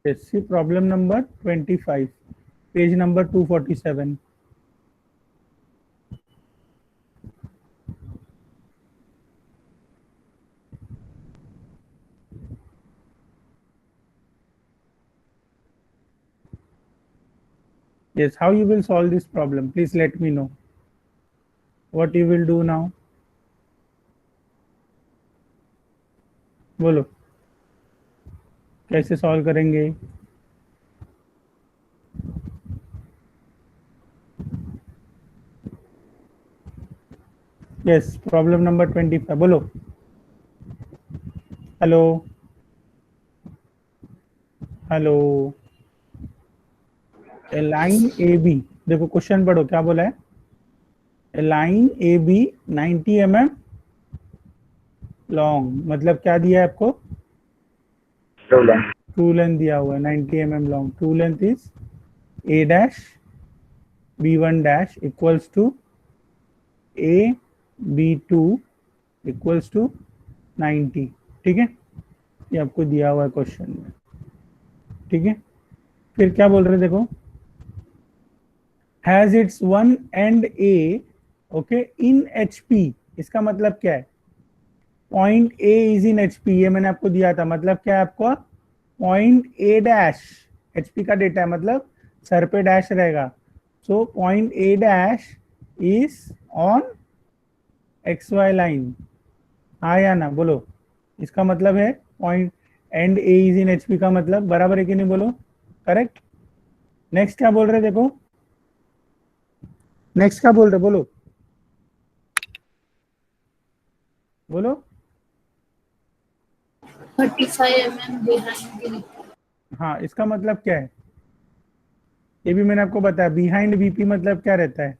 Yes, see problem number 25, page number 247. Yes, how you will solve this problem? Please let me know. What you will do now? बोलो, कैसे solve करेंगे। Yes, problem number 25, बोलो। Hello, hello. A line A B, देखो question पढ़ो क्या बोला है। A line A B 90 mm long, मतलब क्या दिया है आपको, ट्रू लेंथ। ट्रू लेंथ दिया हुआ है 90 mm long. True length is A dash B1 dash equals to AB2 equals to 90, ठीक है, ये आपको दिया हुआ है क्वेश्चन में, ठीक है। फिर क्या बोल रहे देखो, has its one and A, okay, in HP, इसका मतलब क्या है, point A is in HP, ये मैंने आपको दिया था, मतलब क्या है आपको, पॉइंट A डैश, HP का डेटा है मतलब सर पे डैश रहेगा, so point A dash is on XY line. हाँ या ना, बोलो, इसका मतलब है point and A is in HP का मतलब बराबर है कि नहीं, बोलो, करेक्ट। नेक्स्ट क्या बोल रहे देखो, नेक्स्ट क्या बोल रहे, बोलो, बोलो। 35 mm behind the हाँ, इसका मतलब क्या है, ये भी मैंने आपको बताया। बिहाइंड वीपी मतलब क्या रहता है,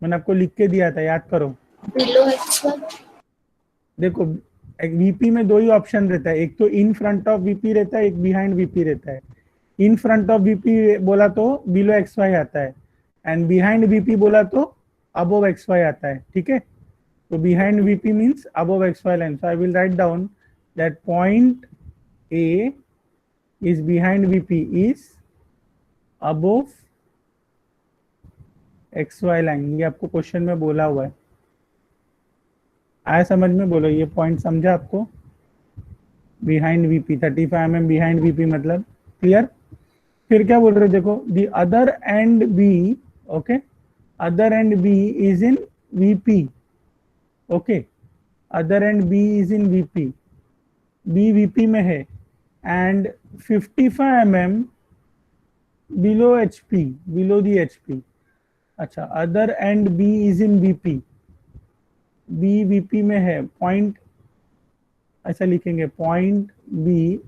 मैंने आपको लिख के दिया था, याद करो। below x1 देखो, एक वीपी में दो ही ऑप्शन रहता है, एक तो इन फ्रंट ऑफ वीपी रहता है, एक बिहाइंड वीपी रहता है। इन फ्रंट ऑफ वीपी बोला तो बिलो एक्स वाई आता है, एंड बिहाइंड वीपी बोला तो अबोव एक्स वाई आता है, ठीक है। तो behind VP means above x Y line, so I will write down that point A is behind VP is above x Y line. ये आपको क्वेश्चन में बोला हुआ है, आया समझ में, बोलो ये पॉइंट समझा आपको। Behind VP 35 mm behind VP मतलब क्लियर। फिर क्या बोल रहे हो, देखो, the other end B, okay, other end B is in VP, okay, other end B is in VP, B VP में है, and 55 mm below HP, below the HP. अच्छा, other end B is in VP, B VP में है, point ऐसा लिखेंगे, point B,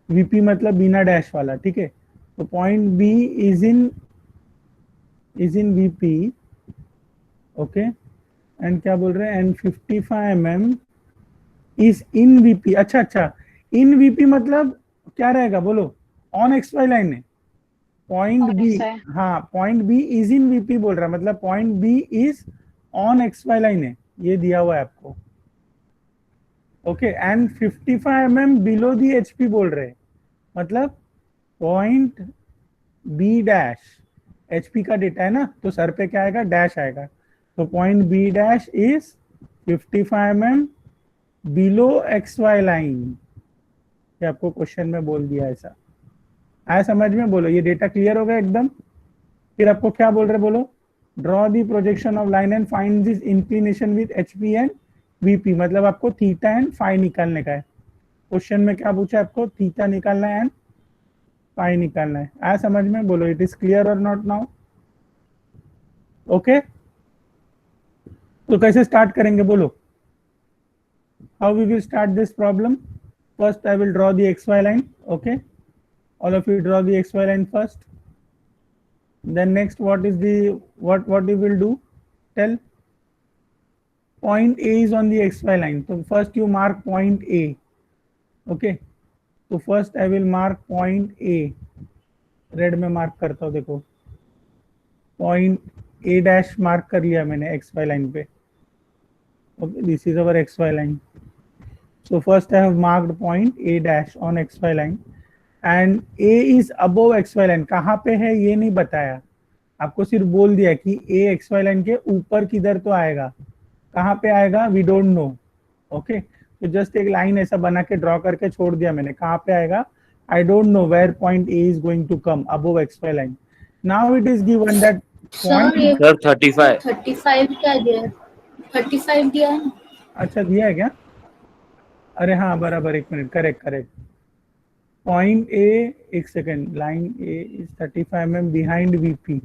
VP मतलब बिना dash वाला, ठीक है। तो point B is in VP, okay, and क्या बोल रहे हैं, and 55 mm is in VP. अच्छा अच्छा, इन वीपी मतलब क्या रहेगा, बोलो, ऑन एक्स वाई लाइन है। Point On B, XY. हाँ, point B is in VP बोल रहा है, मतलब point B is on X Y line है, ये दिया हुआ है आपको, okay. And 55 mm below the HP बोल रहे हैं, मतलब पॉइंट बी डैश, एचपी का डेटा है ना, तो सर पे क्या आएगा, डैश आएगा। तो point B dash is 55 mm below X Y line, ये आपको क्वेश्चन में बोल दिया ऐसा। आया समझ में, बोलो ये डेटा क्लियर हो गया एकदम। फिर आपको क्या बोल रहे, बोलो, draw the projection of line and find this inclination with HP and VP, मतलब आपको थीटा एंड फाई निकालने का है। क्वेश्चन में क्या पूछा आपको, थीटा निकालना है एंड फाई निकालना है। आया समझ में, बोलो इट इज क्लियर और नॉट नाउ, ओके। तो कैसे स्टार्ट करेंगे, बोलो, how we will start this problem. First I will draw the x Y line, okay, all of you draw the xy line first, then next what is the what you will do, tell। point A is on the xy line, so first you mark point A, okay, so first I will mark point A, red में mark करता हूँ, देखो point A dash mark कर लिया मैंने xy line पे, okay, this is our xy line, so first I have marked point A dash on xy line and A is above x Y line, कहाँ पे है ये नहीं बताया आपको, सिर्फ बोल दिया कि A एक्स वाई लाइन के ऊपर किधर तो आएगा, कहाँ पे आएगा वी डोंट नो, ओके। तो जस्ट एक लाइन ऐसा बना के ड्रॉ करके छोड़ दिया मैंने, कहाँ पे आएगा I don't know where point A is going to come above x Y line. Now it is given that point, sir 35। 35 क्या दिया है? 35 दिया है ना? अच्छा दिया है क्या, अरे हाँ बराबर, एक minute, correct correct, point A, एक second, line A is 35 mm behind VP,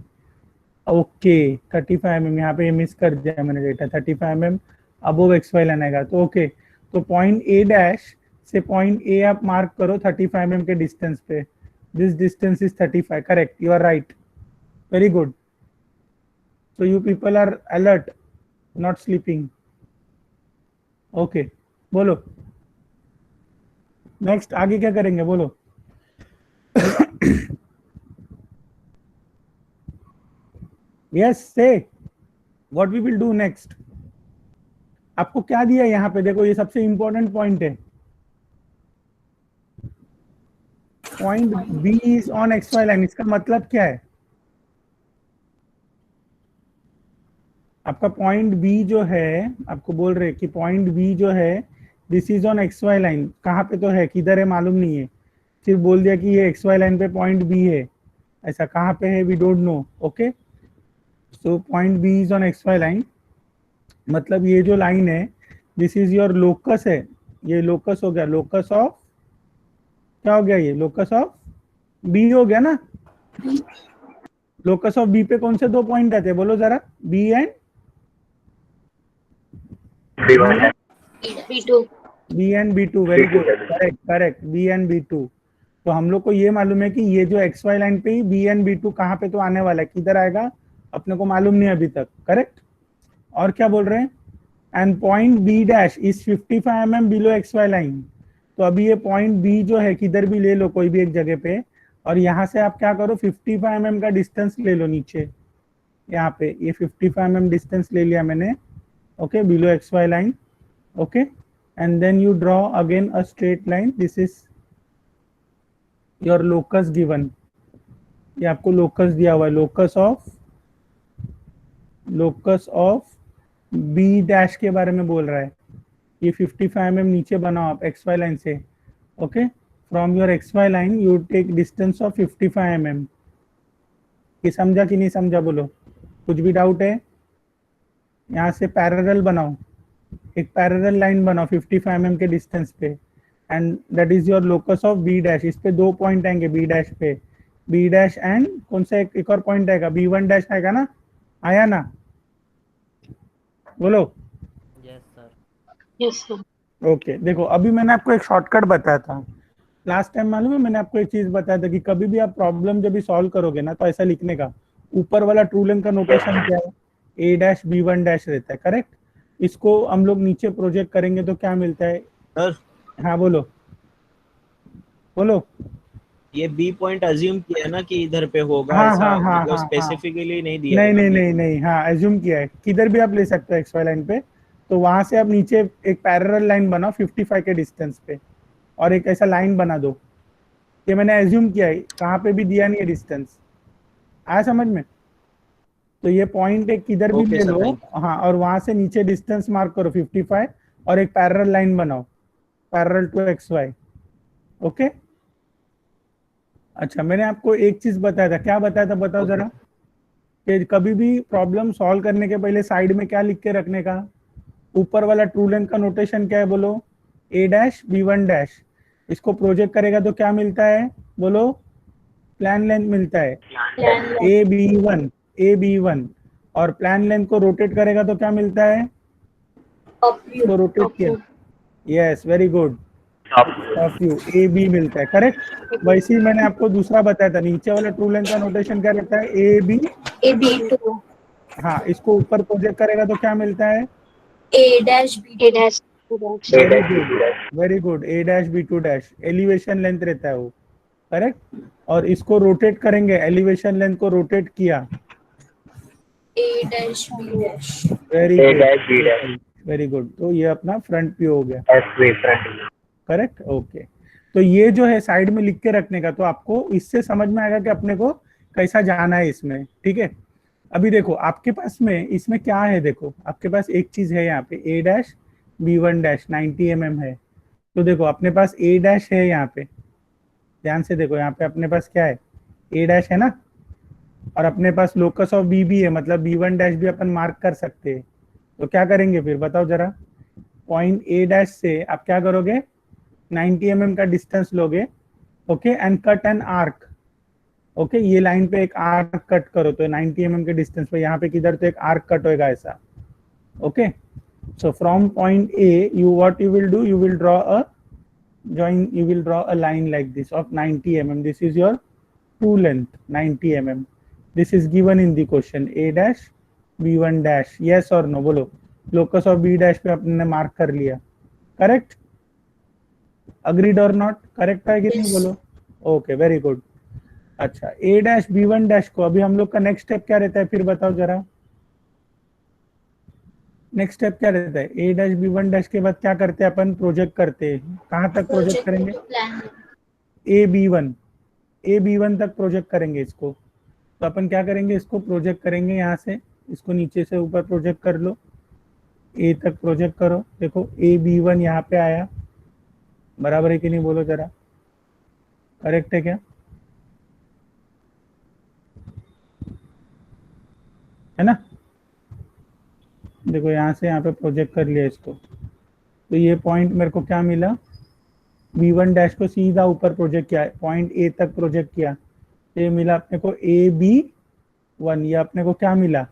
okay, 35 mm, यहाँ पे मिस कर दिया मैंने data, 35 mm above x Y line आएगा, तो ओके। तो पॉइंट ए डैश से पॉइंट ए आप मार्क करो 35 mm के डिस्टेंस पे, this distance is 35, correct, you are right, very good. So you people are alert, not sleeping, okay. बोलो next, आगे क्या करेंगे, बोलो। Yes, say what we will do next. आपको क्या दिया है यहाँ पे, देखो ये सबसे इंपॉर्टेंट पॉइंट है, point B is on X Y line, इसका मतलब क्या है, आपका पॉइंट बी जो है, आपको बोल रहे कि पॉइंट बी जो है this is on X Y line, कहाँ पे तो है, किधर है मालूम नहीं है, सिर्फ बोल दिया कि ये एक्स वाई लाइन पे पॉइंट बी है, ऐसा कहाँ पे है we don't know, okay. So point B is on X Y line, मतलब ये जो लाइन है दिस इज योर लोकस है, ये लोकस हो गया, लोकस ऑफ क्या हो गया, ये लोकस ऑफ बी हो गया ना। लोकस ऑफ बी पे कौन से दो पॉइंट आते हैं, बोलो जरा, बी एंड B1 है, B2 B and B two, very good, correct correct, B and B two. तो हम लोग को ये मालूम है कि ये जो एक्स वाई लाइन पे ही बी एंड बी टू कहाँ पे तो आने वाला है, किधर आएगा अपने को मालूम नहीं अभी तक, करेक्ट। और क्या बोल रहे हैं, and point B dash is 55 mm below X Y line. तो अभी ये पॉइंट बी जो है किधर भी ले लो कोई भी एक जगह पे, और यहाँ से आप क्या करो 55 mm का डिस्टेंस ले लो नीचे, यहाँ पे ये 55 mm डिस्टेंस ले लिया मैंने, okay, below X Y line, okay. And then you draw again a straight line, this is your locus given, ये आपको लोकस दिया हुआ है, लोकस ऑफ बी डैश के बारे में बोल रहा है। ये 55 mm नीचे बनाओ आप एक्स वाई लाइन से, okay. From your x Y line you take distance of 55 mm। ये समझा कि नहीं समझा, बोलो, कुछ भी डाउट है? यहाँ से पैरेलल बनाओ, एक पैरेलल लाइन बनाओ 55 mm के डिस्टेंस पे, and that is your locus of B dash. इस पे 2 पॉइंट आएंगे बी डैश पे, बी डैश एंड कौन सा एक और पॉइंट आएगा, B1 डैश आएगा ना, आया ना, बोलो। Yes sir. ओके देखो अभी मैंने आपको एक शॉर्टकट बताया था लास्ट टाइम, मालूम है मैंने आपको एक चीज बताया था कि कभी भी आप प्रॉब्लम जब भी सॉल्व करोगे ना तो ऐसा लिखने का, ऊपर वाला ट्रू लेंथ का नोटेशन क्या है, ए डैश B1 डैश रहता है, करेक्ट। इसको हम लोग नीचे प्रोजेक्ट करेंगे तो क्या मिलता है सर? हाँ बोलो बोलो। ये बी पॉइंट अज्यूम किया है ना कि इधर पे होगा, हाँ ऐसा हाँ हाँ मतलब हाँ स्पेसिफिकली नहीं दिया नहीं है ना नहीं B नहीं point? नहीं, हाँ एज्यूम किया है, किधर भी आप ले सकते हो एक्स वाई लाइन पे। तो वहां से आप नीचे एक पैरेलल लाइन बनाओ 55 के डिस्टेंस पे, और एक ऐसा लाइन बना दो, ये मैंने एज्यूम किया है, कहाँ पे भी दिया नहीं है डिस्टेंस, आया समझ में। तो ये पॉइंट एक किधर भी Okay, ले sir, लो, thank हाँ, और वहां से नीचे डिस्टेंस मार्क करो 55 और एक पैरेलल लाइन बनाओ, parallel to X Y, okay. अच्छा मैंने आपको एक चीज बताया था, क्या बताया था बताओ Okay. जरा, कि कभी भी प्रॉब्लम सॉल्व करने के पहले साइड में क्या लिख के रखने का, ऊपर वाला ट्रू लेंथ का नोटेशन क्या है, बोलो, ए डैश B1 डैश। इसको प्रोजेक्ट करेगा तो क्या मिलता है, बोलो, प्लान लेंथ मिलता है ए बी वन, और प्लान लेंथ को रोटेट करेगा तो क्या मिलता है, तो रोटेट किया, yes very good, of view A B मिलता है, करेक्ट। वैसे ही मैंने आपको दूसरा बताया था, नीचे वाला ट्रू लेंथ का नोटेशन क्या रहता है, ए बी, B2 हाँ, इसको ऊपर प्रोजेक्ट करेगा तो क्या मिलता है, A dash B2 A dash very good, A dash B2 dash, elevation length रहता है वो, करेक्ट। और इसको रोटेट करेंगे, एलिवेशन लेंथ को रोटेट किया, A dash B dash very A good dash B dash very good. तो ये अपना फ्रंट व्यू हो गया, SV front करेक्ट, ओके। तो ये जो है साइड में लिख के रखने का, तो आपको इससे समझ में आएगा कि अपने को कैसा जाना है इसमें, ठीक है। अभी देखो आपके पास में इसमें क्या है, देखो आपके पास एक चीज है यहाँ पे, ए डैश B1 डैश 90 mm है। तो देखो अपने पास ए डैश है यहाँ पे, ध्यान से देखो यहाँ पे अपने पास क्या है, ए डैश है ना, और अपने पास लोकस ऑफ बी भी है, मतलब B1 डैश भी अपन मार्क कर सकते हैं। तो क्या करेंगे फिर बताओ जरा, पॉइंट ए डैश से आप क्या करोगे, 90 mm का डिस्टेंस लोगे, okay, and cut an arc, okay. ये लाइन पे एक आर्क कट करो, तो 90 mm के डिस्टेंस पे यहाँ पे किधर तो एक आर्क कट होएगा ऐसा, okay. So from point A you what you will do, you will draw a join, you will draw a line like this of 90 mm, this is your true length 90 mm, this is given in the question, a dash B1 dash, yes or no, बोलो। locus of B dash पे अपने mark कर लिया, correct, agreed और not, correct है कि नहीं, बोलो, ओके वेरी गुड। अच्छा a dash B1 dash को अभी हम लोग का नेक्स्ट स्टेप क्या रहता है, फिर बताओ जरा, नेक्स्ट स्टेप क्या रहता है, ए डैश B1 डैश के बाद क्या करते हैं अपन, प्रोजेक्ट करते हैं, कहाँ तक प्रोजेक्ट करेंगे, ए बी वन तक प्रोजेक्ट करेंगे इसको। तो अपन क्या करेंगे, इसको प्रोजेक्ट करेंगे यहाँ से, इसको नीचे से ऊपर प्रोजेक्ट कर लो, ए तक प्रोजेक्ट करो, देखो A B1 यहाँ पे आया, बराबर है कि नहीं, बोलो जरा, करेक्ट है क्या, है ना। देखो यहाँ से यहाँ पे प्रोजेक्ट कर लिया इसको, तो ये पॉइंट मेरे को क्या मिला, B1 डैश को सीधा ऊपर प्रोजेक्ट किया, पॉइंट ए तक प्रोजेक्ट किया, तो ये मिला अपने को AB1, ये अपने को क्या मिला,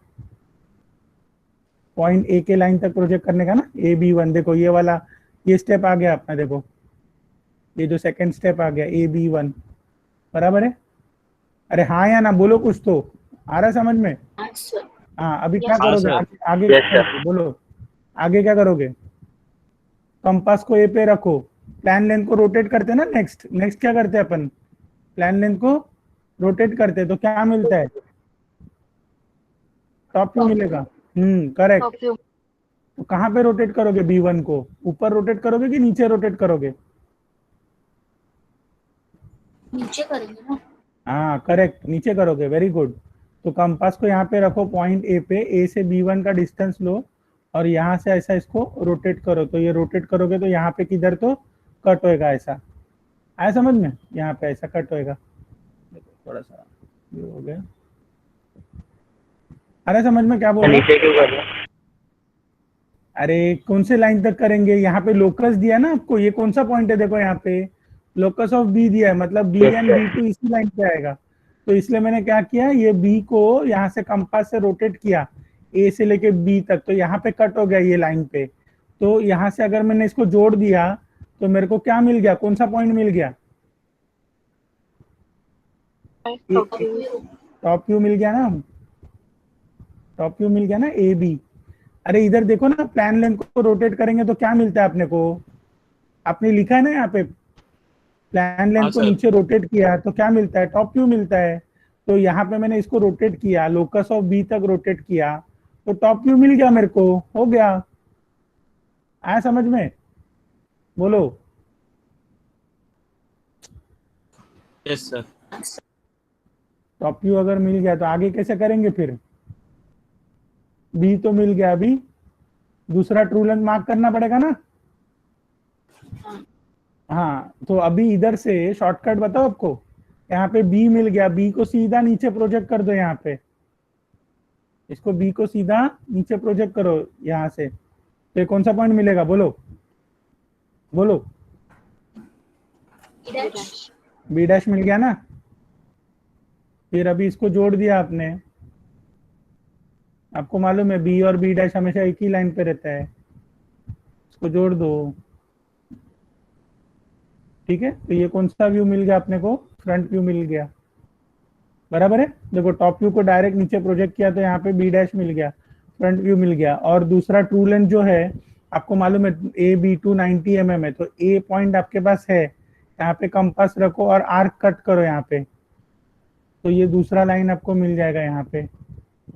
पॉइंट ए के लाइन तक प्रोजेक्ट करने का ना, AB1, देखो ये वाला ये स्टेप आ गया अपना, देखो ये जो सेकंड स्टेप आ गया AB1, बराबर है। अरे हाँ या ना बोलो, कुछ तो आ रहा है समझ में? हाँ सर। हाँ, अभी क्या हाँ, करोगे सर। आगे? आगे Yes, क्या sir. करोगे? बोलो आगे क्या करोगे? कंपास को ए पे रखो, प्लान लेंथ को रोटेट करते हैं ना। नेक्स्ट क्या करते हैं अपन? प्लान लेंथ को रोटेट करते हैं, तो क्या मिलता है? टॉप व्यू मिलेगा। करेक्ट। तो कहाँ पे रोटेट करोगे B1 को? ऊपर रोटेट करोगे कि नीचे रोटेट करोगे? नीचे करेंगे ना। हाँ करेक्ट, नीचे करोगे, वेरी गुड। तो कंपास को यहाँ पे रखो पॉइंट ए पे, ए से B1 का डिस्टेंस लो और यहाँ से ऐसा इसको रोटेट करो। तो ये रोटेट करोगे तो यहाँ पे किधर तो कट होएगा, ऐसा आया समझ में? यहाँ पे ऐसा कट होएगा, देखो थोड़ा सा ये हो गया। अरे समझ में क्या बोल रहे हो? नीचे क्यों कर रहे हो? अरे कौन से लाइन तक करेंगे? यहाँ पे लोकस दिया ना आपको, ये कौन सा पॉइंट है? देखो यहाँ पे लोकस ऑफ बी दिया है, मतलब बी एंड B2 इसी लाइन पे आएगा। तो इसलिए मैंने क्या किया, ये बी को यहाँ से कंपास से रोटेट किया ए से लेके बी तक, तो यहाँ पे कट हो गया ये लाइन पे। तो यहाँ से अगर मैंने इसको जोड़ दिया तो मेरे को क्या मिल गया? कौन सा पॉइंट मिल गया? टॉप व्यू मिल गया ना, टॉप व्यू मिल गया ना AB। अरे इधर देखो ना, प्लान लेंथ को रोटेट करेंगे तो क्या मिलता है अपने को? आपने लिखा है ना यहाँ पे, प्लान लेंथ हाँ, को सर। नीचे रोटेट किया तो क्या मिलता है? टॉप व्यू मिलता है। तो यहाँ पे मैंने इसको रोटेट किया, लोकस ऑफ बी तक रोटेट किया, तो टॉप व्यू मिल गया मेरे को, हो गया। आया समझ में? बोलो। Yes sir. टॉप व्यू अगर मिल गया तो आगे कैसे करेंगे फिर? बी तो मिल गया, अभी दूसरा ट्रू लेंथ मार्क करना पड़ेगा ना। हाँ, तो अभी इधर से शॉर्टकट बताओ आपको। यहाँ पे बी मिल गया, बी को सीधा नीचे प्रोजेक्ट कर दो। यहाँ पे इसको बी को सीधा नीचे प्रोजेक्ट करो यहाँ से, तो ये कौन सा पॉइंट मिलेगा? बोलो बोलो। बी डैश मिल गया ना। फिर अभी इसको जोड़ दिया आपने, आपको मालूम है बी और बी डैश हमेशा एक ही लाइन पे रहता है, इसको जोड़ दो। ठीक है, तो ये कौन सा व्यू मिल गया अपने को? फ्रंट व्यू मिल गया, बराबर है। देखो टॉप व्यू को डायरेक्ट नीचे प्रोजेक्ट किया तो यहाँ पे बी डैश मिल गया, फ्रंट व्यू मिल गया। और दूसरा ट्रू लेंथ जो है आपको मालूम है AB2 90 mm है, तो ए पॉइंट आपके पास है, यहाँ पे कंपास रखो और आर्क कट करो यहाँ पे, तो ये दूसरा लाइन आपको मिल जाएगा यहाँ पे।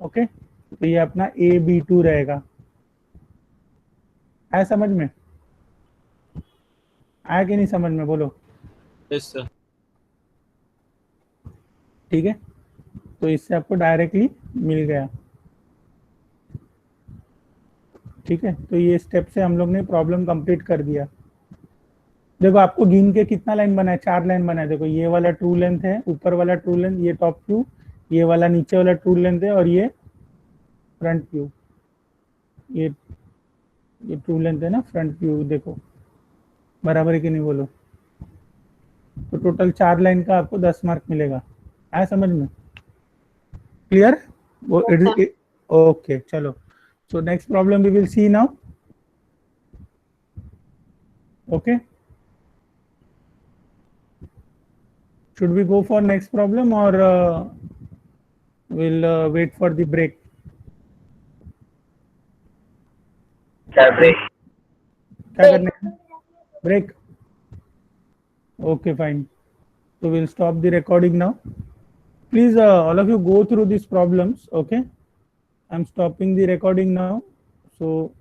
ओके, तो ये अपना AB2 रहेगा। आया समझ में? आया कि नहीं समझ में? बोलो। Yes sir. ठीक है, तो इससे आपको डायरेक्टली मिल गया। ठीक है, तो ये स्टेप से हम लोग ने प्रॉब्लम कंप्लीट कर दिया। देखो आपको गिन के कितना लाइन बना है? 4 लाइन बना है। देखो ये वाला ट्रू लेंथ है, ऊपर वाला ट्रू लेंथ, ये टॉप व्यू, ये वाला नीचे वाला ट्रू लेंथ है, और ये फ्रंट व्यू, ये ट्रू लेंथ है ना, फ्रंट व्यू। देखो बराबर है कि नहीं? बोलो। तो टोटल 4 लाइन का आपको 10 मार्क मिलेगा। आया समझ में? क्लियर? वो ओके, चलो। So next problem we will see now. Okay, should we go for next problem or we'll wait for the break? Sir, break. क्या करने का? Break. Okay, fine. So we'll stop the recording now. Please, all of you go through these problems. Okay, I'm stopping the recording now. So